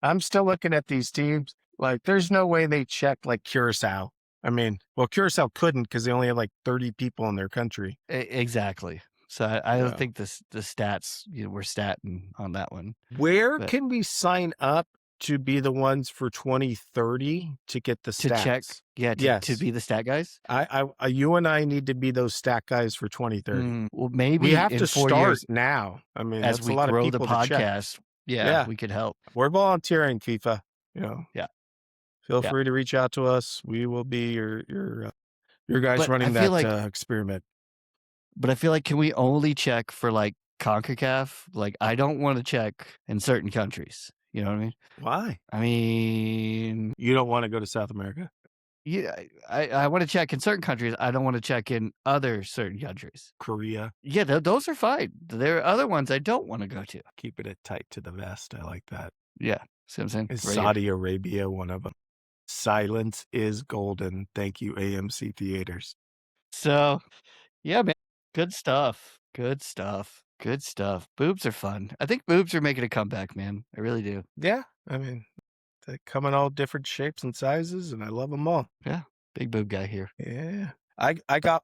I'm still looking at these teams. Like, there's no way they check like Curacao. I mean, well, Curacao couldn't because they only had like 30 people in their country. Exactly. So I don't think the stats, we're statting on that one. Where can we sign up to be the ones for 2030 to get the stats? To check, to be the stat guys? You and I need to be those stat guys for 2030. Well, maybe we have to start years, now. I mean, as that's we a lot grow of people the podcast, we could help. We're volunteering, FIFA. Yeah. Feel free to reach out to us. We will be your guys running that experiment. But I feel like, can we only check for like CONCACAF? Like, I don't want to check in certain countries. You know what I mean? Why? I mean, You don't want to go to South America? yeah, I want to check in certain countries. I don't want to check in other certain countries. Korea? Yeah, those are fine. There are other ones I don't want to go to. Keeping it tight to the vest. I like that. Yeah, see what I'm saying? Is Right here. Saudi Arabia one of them? Silence is golden. Thank you, AMC Theaters. So, yeah, man, good stuff. Good stuff. Good stuff. Boobs are fun. I think boobs are making a comeback, man. I really do. Yeah, I mean, they come in all different shapes and sizes, and I love them all. Yeah, big boob guy here. Yeah. I got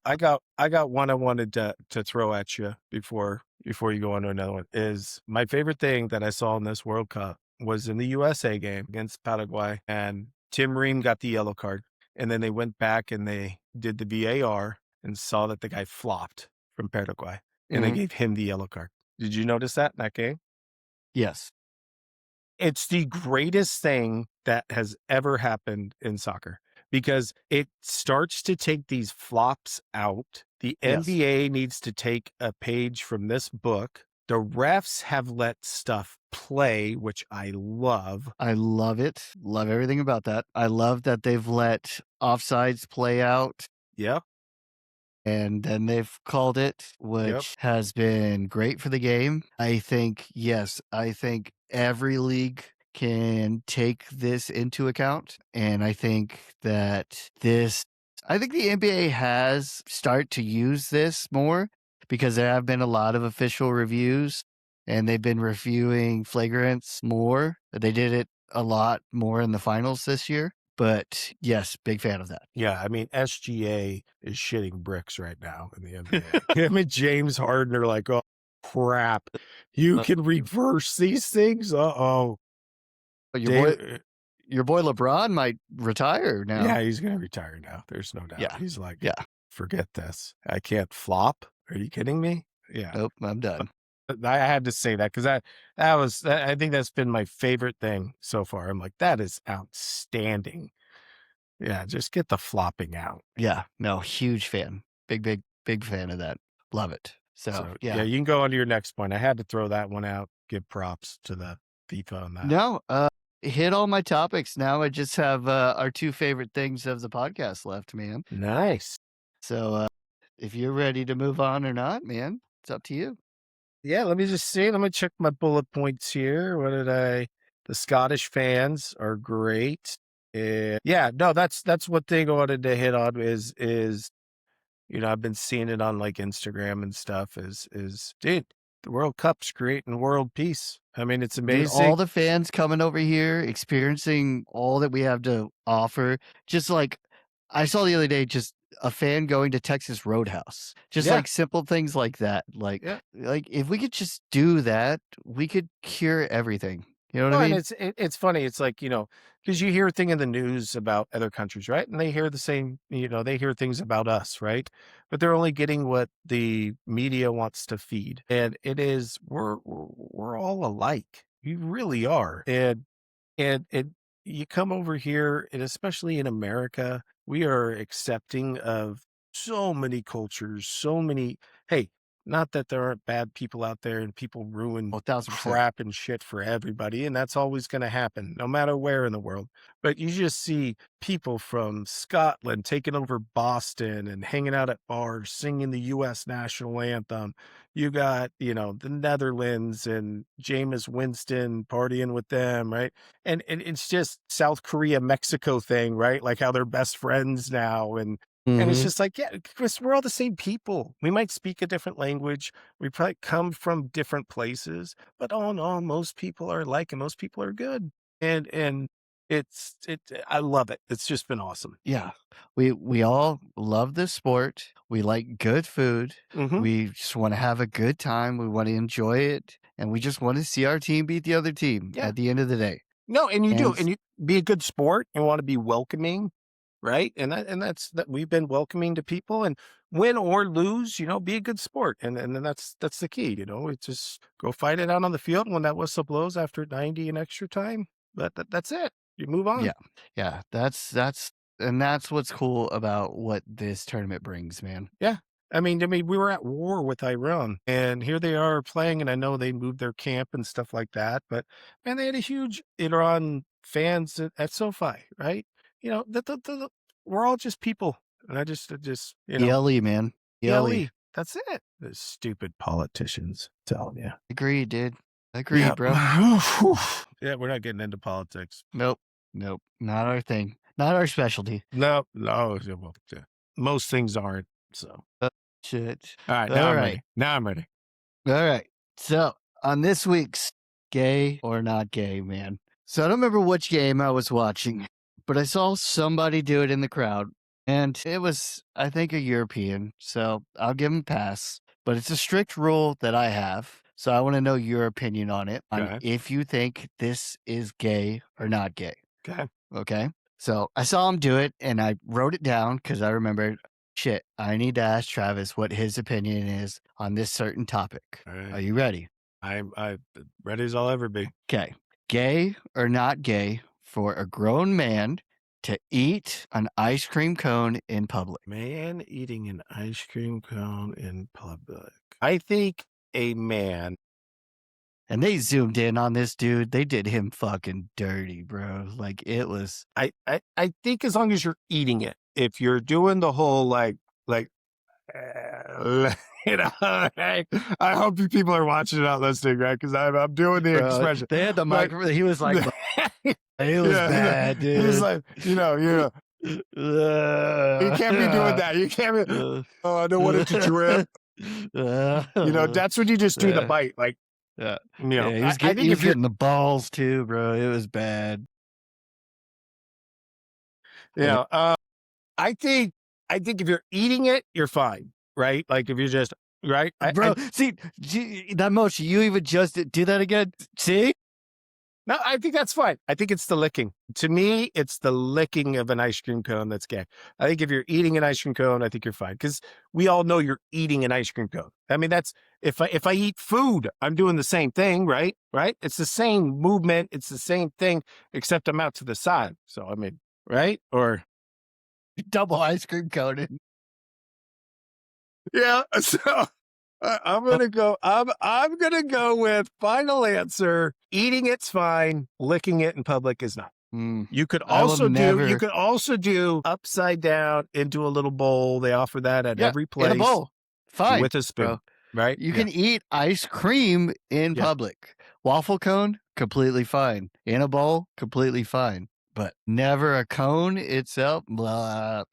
one I wanted to throw at you before you go on to another one. Is my favorite thing that I saw in this World Cup was in the USA game against Paraguay, and Tim Ream got the yellow card, and then they went back and they did the VAR and saw that the guy flopped from Paraguay, and they Mhm. gave him the yellow card. Did you notice that in that game? Yes. It's the greatest thing that has ever happened in soccer because it starts to take these flops out. The Yes. NBA needs to take a page from this book. The refs have let stuff play, which I love. I love it. Love everything about that. I love that they've let offsides play out Yep. and then they've called it, which has been great for the game. I think, yes, I think every league can take this into account. And I think that I think the NBA has started to use this more because there have been a lot of official reviews and they've been reviewing flagrants more. They did it a lot more in the finals this year. But yes, big fan of that. Yeah, I mean, SGA is shitting bricks right now in the NBA. Him and James Harden are like, oh, crap. You can reverse these things? Uh-oh. But your boy LeBron might retire now. Yeah, he's going to retire now. There's no doubt. Yeah. He's like, Yeah. forget this. I can't flop. Are you kidding me? Yeah. Nope, I'm done. I had to say that because I think that's been my favorite thing so far. I'm like, that is outstanding. Yeah, just get the flopping out. Yeah, no, huge fan. Big fan of that. Love it. So yeah. You can go on to your next point. I had to throw that one out. Give props to the FIFA on that. No, hit all my topics. Now I just have our two favorite things of the podcast left, man. Nice. So if you're ready to move on or not, man, it's up to you. Yeah, let me just see. Let me check my bullet points here. The Scottish fans are great. Yeah, no, that's one thing I wanted to hit on is I've been seeing it on like Instagram and stuff is dude, the World Cup's creating world peace. I mean, it's Dude, amazing. all the fans coming over here, experiencing all that we have to offer. Just like I saw the other day, just a fan going to Texas Roadhouse. Just like simple things like that. Like if we could just do that, we could cure everything. You know what I mean? And it's funny. It's like, because you hear a thing in the news about other countries, right? And they hear the same, they hear things about us, right? But they're only getting what the media wants to feed. And we're all alike. We really are. And you come over here, and especially in America, we are accepting of so many cultures, hey, not that there aren't bad people out there and people ruin 1,000%. crap and shit for everybody, and that's always going to happen, no matter where in the world. But you just see people from Scotland taking over Boston and hanging out at bars, singing the U.S. national anthem. You got, the Netherlands and Jameis Winston partying with them, right? And it's just South Korea, Mexico thing, right? Like how they're best friends now. And it's just like, yeah, Chris, we're all the same people. We might speak a different language. We probably come from different places, but all in all, most people are alike and most people are good. And I love it. It's just been awesome. Yeah. We all love this sport. We like good food. We just want to have a good time. We want to enjoy it. And we just want to see our team beat the other team at the end of the day. No, and you do. And you be a good sport and want to be welcoming. Right. That's we've been welcoming to people, and win or lose, be a good sport. And then that's the key, it's just go fight it out on the field when that whistle blows after 90 and extra time. But that's it. You move on. Yeah. Yeah. That's what's cool about what this tournament brings, man. Yeah. I mean, we were at war with Iran, and here they are playing, and I know they moved their camp and stuff like that, but man, they had a huge Iran fans at SoFi, right? You know, we're all just people, and I just ELE, man. ELE. That's it. The stupid politicians, telling you. Agreed, dude. Agreed, bro. Yeah, we're not getting into politics. Nope. Not our thing. Not our specialty. No. Well, yeah. Most things aren't. So shit. All right, now I'm ready. All right. So on this week's Gay or Not Gay, man. So I don't remember which game I was watching, but I saw somebody do it in the crowd, and it was, I think, a European. So I'll give him a pass. But it's a strict rule that I have. So I want to know your opinion on it, on if you think this is gay or not gay. Okay. So I saw him do it, and I wrote it down because I remembered, shit, I need to ask Travis what his opinion is on this certain topic. Right. Are you ready? I'm ready as I'll ever be. Okay. Gay or not gay for a grown man to eat an ice cream cone in public? Man eating an ice cream cone in public. I think a man. And they zoomed in on this dude. They did him fucking dirty, bro. Like, it was. I think as long as you're eating it, if you're doing the whole you know, I hope you people are watching it out listening, right? Because I'm doing the expression. They had the microphone. He was like, it was bad, dude. He was like, you can't be doing that. You can't be. Oh, I don't want it to drip. That's when you just do the bite, like. Yeah, he was getting the balls too, bro. It was bad. I think if you're eating it, you're fine, right? Like if you're just right, bro. See that motion. You even just do that again. See? No, I think that's fine. I think it's the licking. To me, it's the licking of an ice cream cone that's gay. I think if you're eating an ice cream cone, I think you're fine because we all know you're eating an ice cream cone. I mean, that's if I eat food, I'm doing the same thing, right? Right? It's the same movement. It's the same thing, except I'm out to the side. So I mean, right? Or double ice cream cone. Yeah. So I'm gonna go. I'm gonna go with final answer. Eating it's fine. Licking it in public is not. You could also do upside down into a little bowl. They offer that at every place. In a bowl, fine, with a spoon, bro. Right? You can eat ice cream in public. Waffle cone, completely fine. In a bowl, completely fine. But never a cone itself. Blah.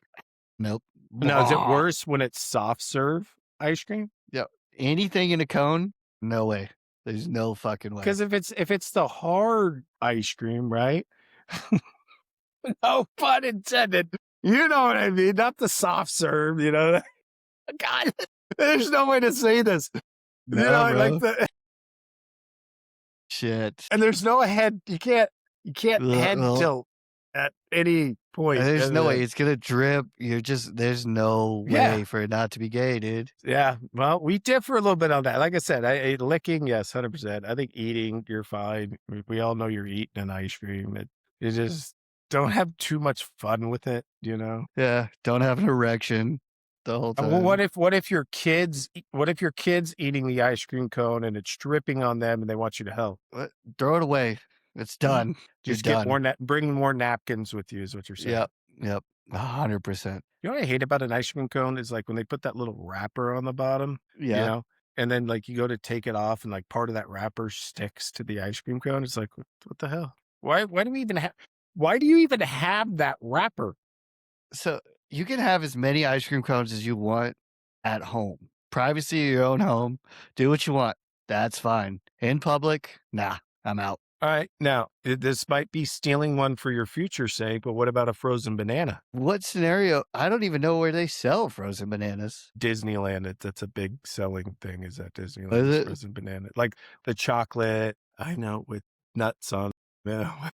Nope. Now, is it worse when it's soft serve ice cream? Yeah. Anything in a cone? No way. There's no fucking way. Because if it's the hard ice cream, right? No pun intended. You know what I mean? Not the soft serve, God, there's no way to say this. No, shit. And there's no head. You can't head tilt at any point. There's no way it's gonna drip. There's no way for it not to be gay, dude. Yeah. Well, we differ a little bit on that. Like I said, licking, yes, 100%. I think eating, you're fine. We all know you're eating an ice cream. You just don't have too much fun with it, Yeah. Don't have an erection the whole time. Well, what if your kids eating the ice cream cone and it's dripping on them and they want you to help? Throw it away. It's done. Just get bring more napkins with you is what you're saying. Yep. 100%. You know what I hate about an ice cream cone is like when they put that little wrapper on the bottom. Yeah. And then like you go to take it off and like part of that wrapper sticks to the ice cream cone. It's like, what the hell? Why do you even have that wrapper? So you can have as many ice cream cones as you want at home. Privacy of your own home. Do what you want. That's fine. In public, nah, I'm out. All right. Now, this might be stealing one for your future's sake, but what about a frozen banana? What scenario? I don't even know where they sell frozen bananas. Disneyland. That's a big selling thing is at Disneyland. Is it? Frozen banana. Like the chocolate, I know, with nuts on. Yeah.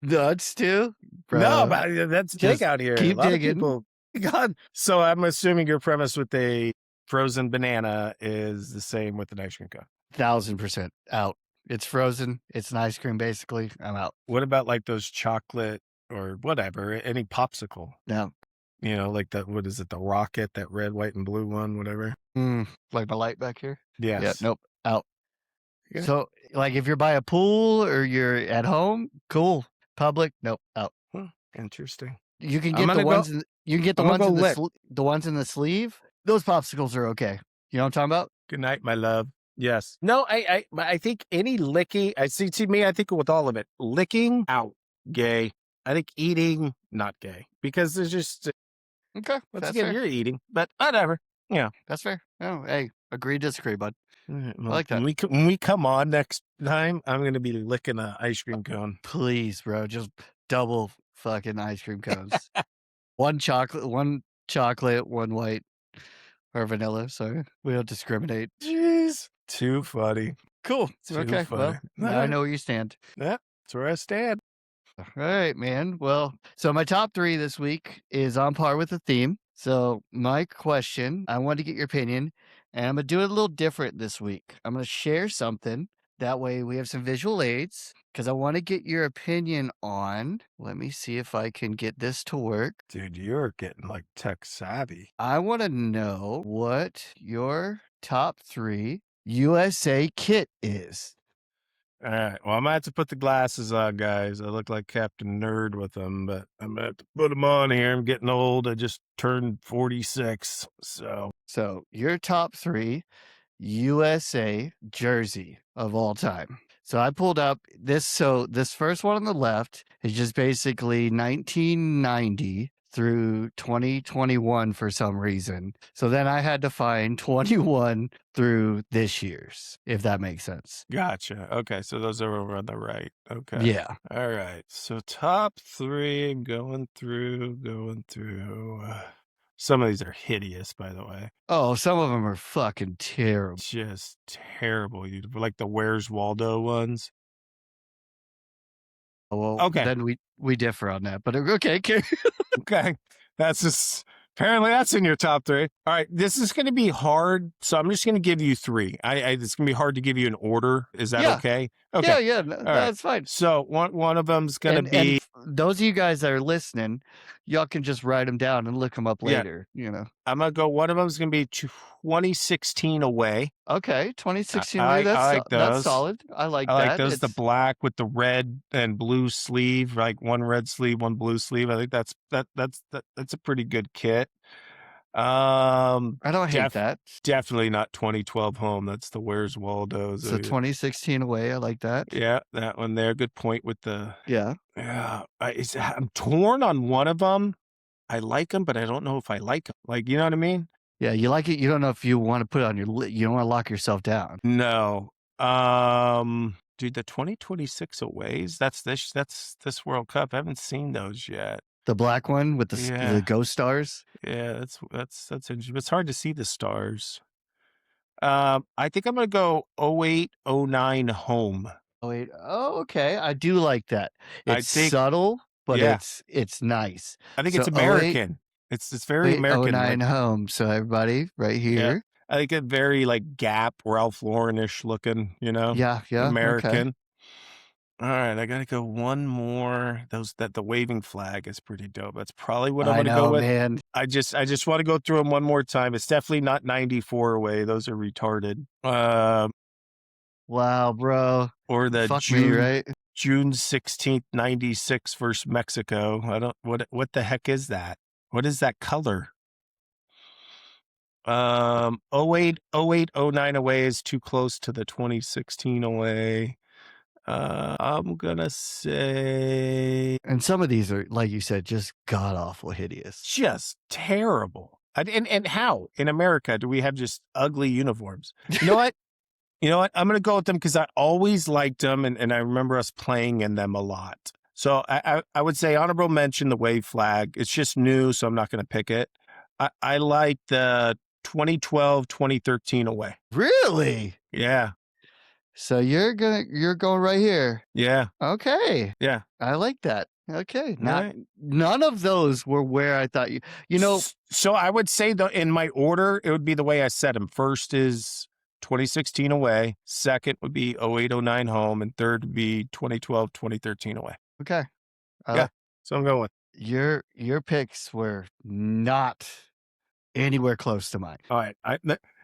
Nuts too? Bro. No, but that's big out here. Keep digging. God. So I'm assuming your premise with a frozen banana is the same with an ice cream cone. 1,000% out. It's frozen. It's an ice cream, basically. I'm out. What about like those chocolate or whatever, any popsicle? No. like what is it? The Rocket, that red, white, and blue one, whatever. Like my light back here. Yes. Yeah. Nope. Out. Yeah. So, like, if you're by a pool or you're at home, cool. Public, nope. Out. Interesting. You can I'm get the gonna ones. go- You can get the I'm gonna ones go in lick. the ones in the sleeve. Those popsicles are okay. You know what I'm talking about? Good night, my love. Yes. No, I think any licking. I see. To me, I think with all of it, licking out, gay. I think eating, not gay, because there's just Okay. once That's again fair. you're eating, but whatever. Yeah. That's fair. Oh, hey, agree, disagree, bud. Well, I like that. When we come on next time, I'm going to be licking an ice cream cone. Please, bro, just double fucking ice cream cones. one chocolate, one white, or vanilla. Sorry, we don't discriminate. Jeez, too funny. Cool. Too Okay. funny. Well, now I know where you stand. Yeah, that's where I stand. All right, man. Well, so my top 3 this week is on par with the theme. So my question, I want to get your opinion, and I'm going to do it a little different this week. I'm going to share something. That way we have some visual aids because I want to get your opinion on, let me see if I can get this to work. Dude, you're getting like tech savvy. I want to know what your top 3 USA kit is. All right. Well, I'm going to have to put the glasses on, guys. I look like Captain Nerd with them, but I'm going to have to put them on here. I'm getting old. I just turned 46. So your top 3 USA jersey of all time. So I pulled up this. So this first one on the left is just basically 1990 through 2021 for some reason. So then I had to find 21 through this year's, if that makes sense. Gotcha. Okay. So those are over on the right. Okay. Yeah. All right. So top 3, going through. Some of these are hideous, by the way. Oh, some of them are fucking terrible. Just terrible. Like the Where's Waldo ones. Well, Okay. then we differ on that, but okay. Okay. That's just apparently that's in your top 3. All right. This is going to be hard. So I'm just going to give you 3. It's going to be hard to give you an order. Is that okay? Okay. Yeah. That's fine. So one of them's going to be. And those of you guys that are listening, y'all can just write them down and look them up later. You know, I'm going to go. One of them's going to be 2016 away. Okay. 2016 I away. like those. That's solid. I like that. I like those. The black with the red and blue sleeve, like one red sleeve, one blue sleeve. I think that's a pretty good kit. I don't hate that. Definitely not 2012 home. That's the Where's Waldo's. So 2016 away. I like that. Yeah, that one there. Good point with the. Yeah. I'm torn on one of them. I like them, but I don't know if I like them. Like, you know what I mean? Yeah, you like it. You don't know if you want to put it on your you don't want to lock yourself down. No. Dude, the 2026 aways. That's this World Cup. I haven't seen those yet. The black one with the ghost stars. Yeah, that's interesting. It's hard to see the stars. I think I'm gonna go 08, 09 home. Oh, okay. I do like that. It's subtle, but it's nice. I think it's American. It's very American. 09 home. So everybody right here. Yeah. I think it's very like Gap, Ralph Lauren-ish looking, you know? Yeah. American. Okay. All right, I gotta go one more. The waving flag is pretty dope. That's probably what I'm gonna go with. Man. I just want to go through them one more time. It's definitely not 94 away. Those are retarded. Wow, bro. Or the June 16th, 96 versus Mexico. I don't what the heck is that? What is that color? 08, 09 away is too close to the 2016 away. I'm gonna say, and some of these are, like you said, just god awful hideous, just terrible. And how in America do we have just ugly uniforms? You know what? I'm gonna go with them because I always liked them, and I remember us playing in them a lot. So I would say honorable mention the wave flag. It's just new, so I'm not gonna pick it. I like the 2012, 2013 away. Really? Yeah. So you're going right here. Yeah. Okay. Yeah. I like that. Okay. None of those were where I thought you know. So I would say in my order, it would be the way I said them. First is 2016 away. Second would be 08, 09 home. And third would be 2012, 2013 away. Okay. So I'm going with. Your picks were not anywhere close to mine. All right.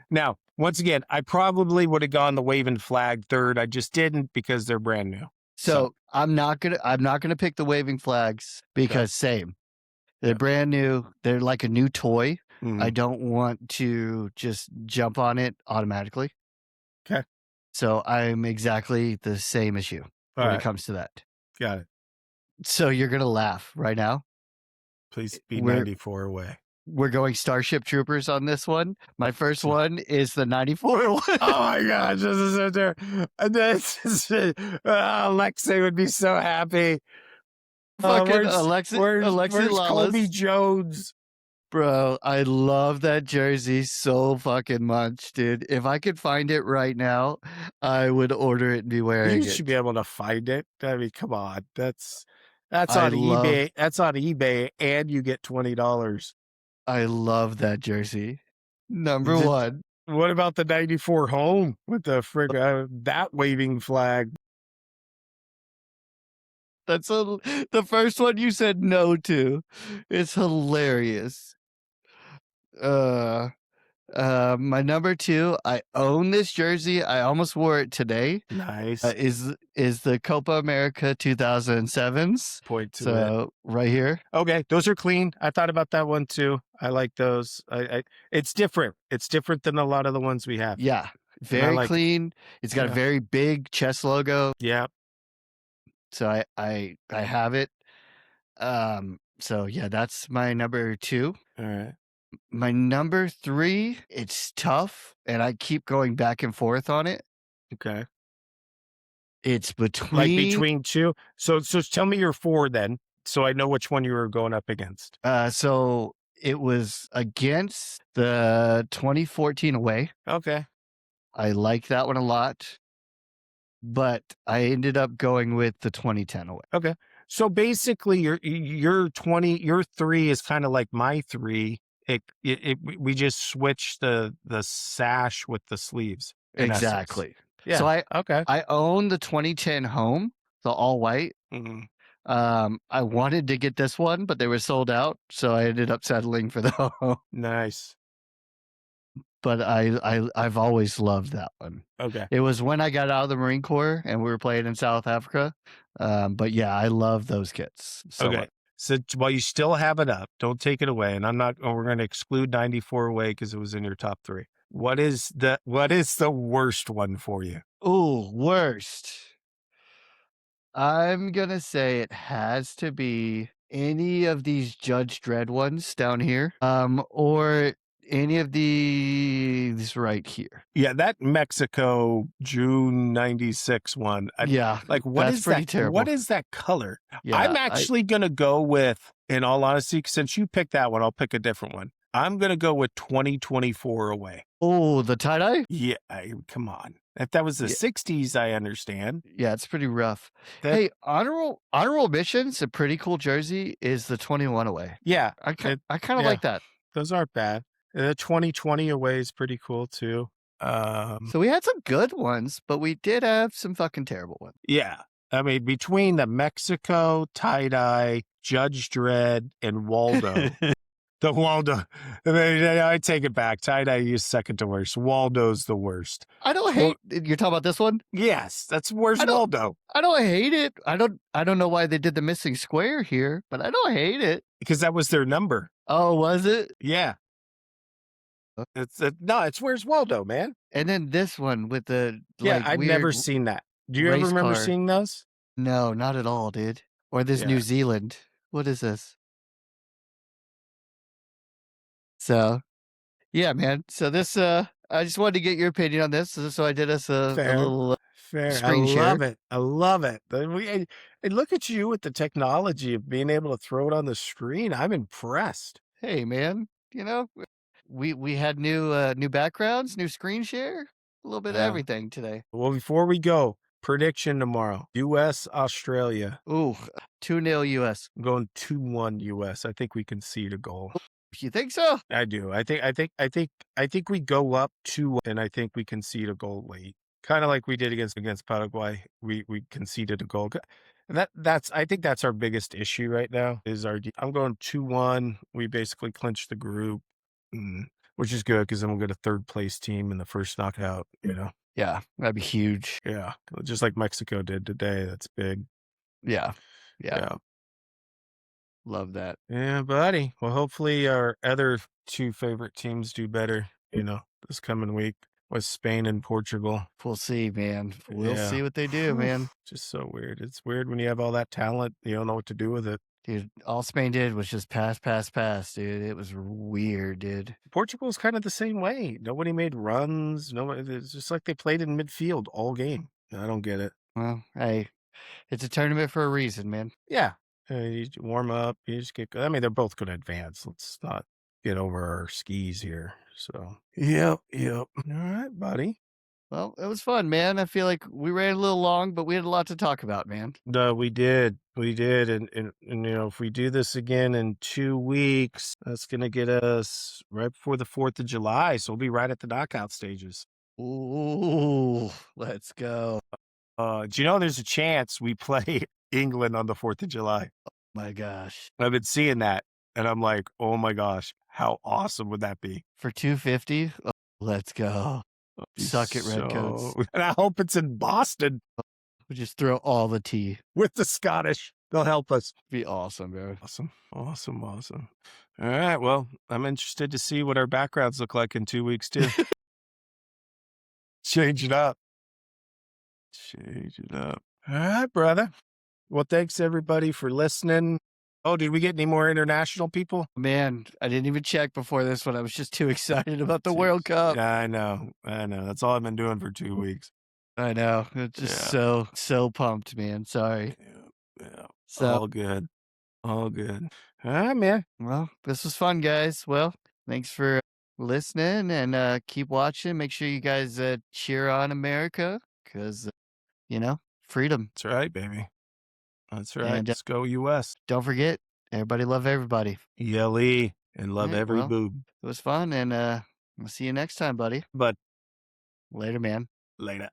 Now, once again, I probably would have gone the waving flag third. I just didn't because they're brand new. So I'm not gonna pick the waving flags because same. They're brand new. They're like a new toy. I don't want to just jump on it automatically. Okay. So I'm exactly the same as you when it comes to that. Got it. So you're gonna laugh right now. Please be 94 away. We're going Starship Troopers on this one. My first one is the 94 one. Oh my gosh, this is so terrible. Alexei would be so happy. Fucking Alexei where's Lawless. Kobe Jones? Bro, I love that jersey so fucking much, dude. If I could find it right now, I would order it and be wearing it. You should be able to find it. I mean, come on. That's on eBay. That's on eBay, and you get $20. I love that jersey. Number one. What about the 94 home with the that waving flag? That's the first one you said no to. It's hilarious. My number two, I own this jersey. I almost wore it today. Nice. Is the Copa America 2007s. Point to it. Right here. Okay, those are clean. I thought about that one too. I like those. It's different. It's different than a lot of the ones we have. Yeah, very clean. It's got a very big chest logo. Yeah. So I have it. So yeah, that's my number two. All right. My number three, it's tough, and I keep going back and forth on it. Okay. It's between two. So tell me your four then, so I know which one you were going up against. So it was against the 2014 away. Okay. I like that one a lot, but I ended up going with the 2010 away. Okay. So basically, your three is kind of like my three. We just switched the sash with the sleeves. Exactly. Yeah. So I own the 2010 home, the all white. Mm-hmm. I wanted to get this one, but they were sold out, so I ended up settling for the home. Nice. But I've always loved that one. Okay. It was when I got out of the Marine Corps and we were playing in South Africa. But yeah, I love those kits. So okay. So while you still have it up, don't take it away. And we're going to exclude 94 away because it was in your top three. What is the worst one for you? Ooh, worst. I'm going to say it has to be any of these Judge Dredd ones down here. Or any of these right here. Yeah, that Mexico June 96 one. Like what is that? Terrible. What is that color? Yeah, I'm actually gonna go with, in all honesty, since you picked that one, I'll pick a different one. I'm gonna go with 2024 away. Oh, the tie-dye? Yeah, come on. If that was the 60s, I understand. Yeah, it's pretty rough. Hey, honorable missions, a pretty cool jersey, is the 21 away. Yeah. I kind of like that. Those aren't bad. The 2020 away is pretty cool too. So we had some good ones, but we did have some fucking terrible ones. Yeah. I mean, between the Mexico, tie-dye, Judge Dredd, and Waldo. The Waldo. I mean, I take it back. Tie-dye is second to worst. Waldo's the worst. I don't hate. You're talking about this one? Yes, that's worse. Waldo. I don't hate it. I don't know why they did the missing square here, but I don't hate it because that was their number. Oh, was it? Yeah. It's Where's Waldo, man. And then this one with the I've never seen that. Do you ever remember seeing those? No, not at all, dude. Or this New Zealand. What is this? So, yeah, man. So this, I just wanted to get your opinion on this. So I did us a little screen share. I love it. And look at you with the technology of being able to throw it on the screen. I'm impressed. Hey, man. You know, we had new backgrounds, new screen share, a little bit of everything today. Well, before we go, prediction tomorrow: U.S. Australia. Ooh, 2-0 U.S. I'm going 2-1 U.S. I think we concede a goal. You think so? I do. I think we go up 2, and I think we concede a goal late, kind of like we did against Paraguay. We conceded a goal. I think that's our biggest issue right now is I'm going 2-1. We basically clinched the group, which is good because then we'll get a third place team in the first knockout, Yeah, that'd be huge. Yeah, just like Mexico did today. That's big. Yeah. Yeah. Love that. Yeah, buddy. Well, hopefully our other two favorite teams do better, this coming week with Spain and Portugal. We'll see, man. We'll Yeah. see what they do, man. Just so weird. It's weird when you have all that talent, you don't know what to do with it. Dude, all Spain did was just pass, dude. It was weird, dude. Portugal's kind of the same way. Nobody made runs. Nobody. It's just like they played in midfield all game. I don't get it. Well, hey, it's a tournament for a reason, man. Yeah. You warm up. You just get. I mean, they're both going to advance. Let's not get over our skis here. So. Yep. All right, buddy. Well, it was fun, man. I feel like we ran a little long, but we had a lot to talk about, man. No, we did. And if we do this again in 2 weeks, that's going to get us right before the 4th of July. So we'll be right at the knockout stages. Ooh, let's go. Do you know there's a chance we play England on the 4th of July? Oh, my gosh. I've been seeing that. And I'm like, oh my gosh, how awesome would that be? For 250? Oh, let's go. Suck it, Redcoats. And I hope it's in Boston. We just throw all the tea. With the Scottish. They'll help us. Be awesome, bro. Awesome. All right. Well, I'm interested to see what our backgrounds look like in 2 weeks, too. Change it up. All right, brother. Well, thanks, everybody, for listening. Oh, did we get any more international people? Man, I didn't even check before this one. I was just too excited about the World Cup. Yeah, I know. That's all I've been doing for 2 weeks. I know. It's just so pumped, man. Sorry. Yeah. So, All good. All right, man. Well, this was fun, guys. Well, thanks for listening and keep watching. Make sure you guys cheer on America because, freedom. That's right, baby. That's right. And, Let's go, U.S. Don't forget, everybody love everybody. ELE and love every boob. It was fun, and we'll see you next time, buddy. But Later, man. later.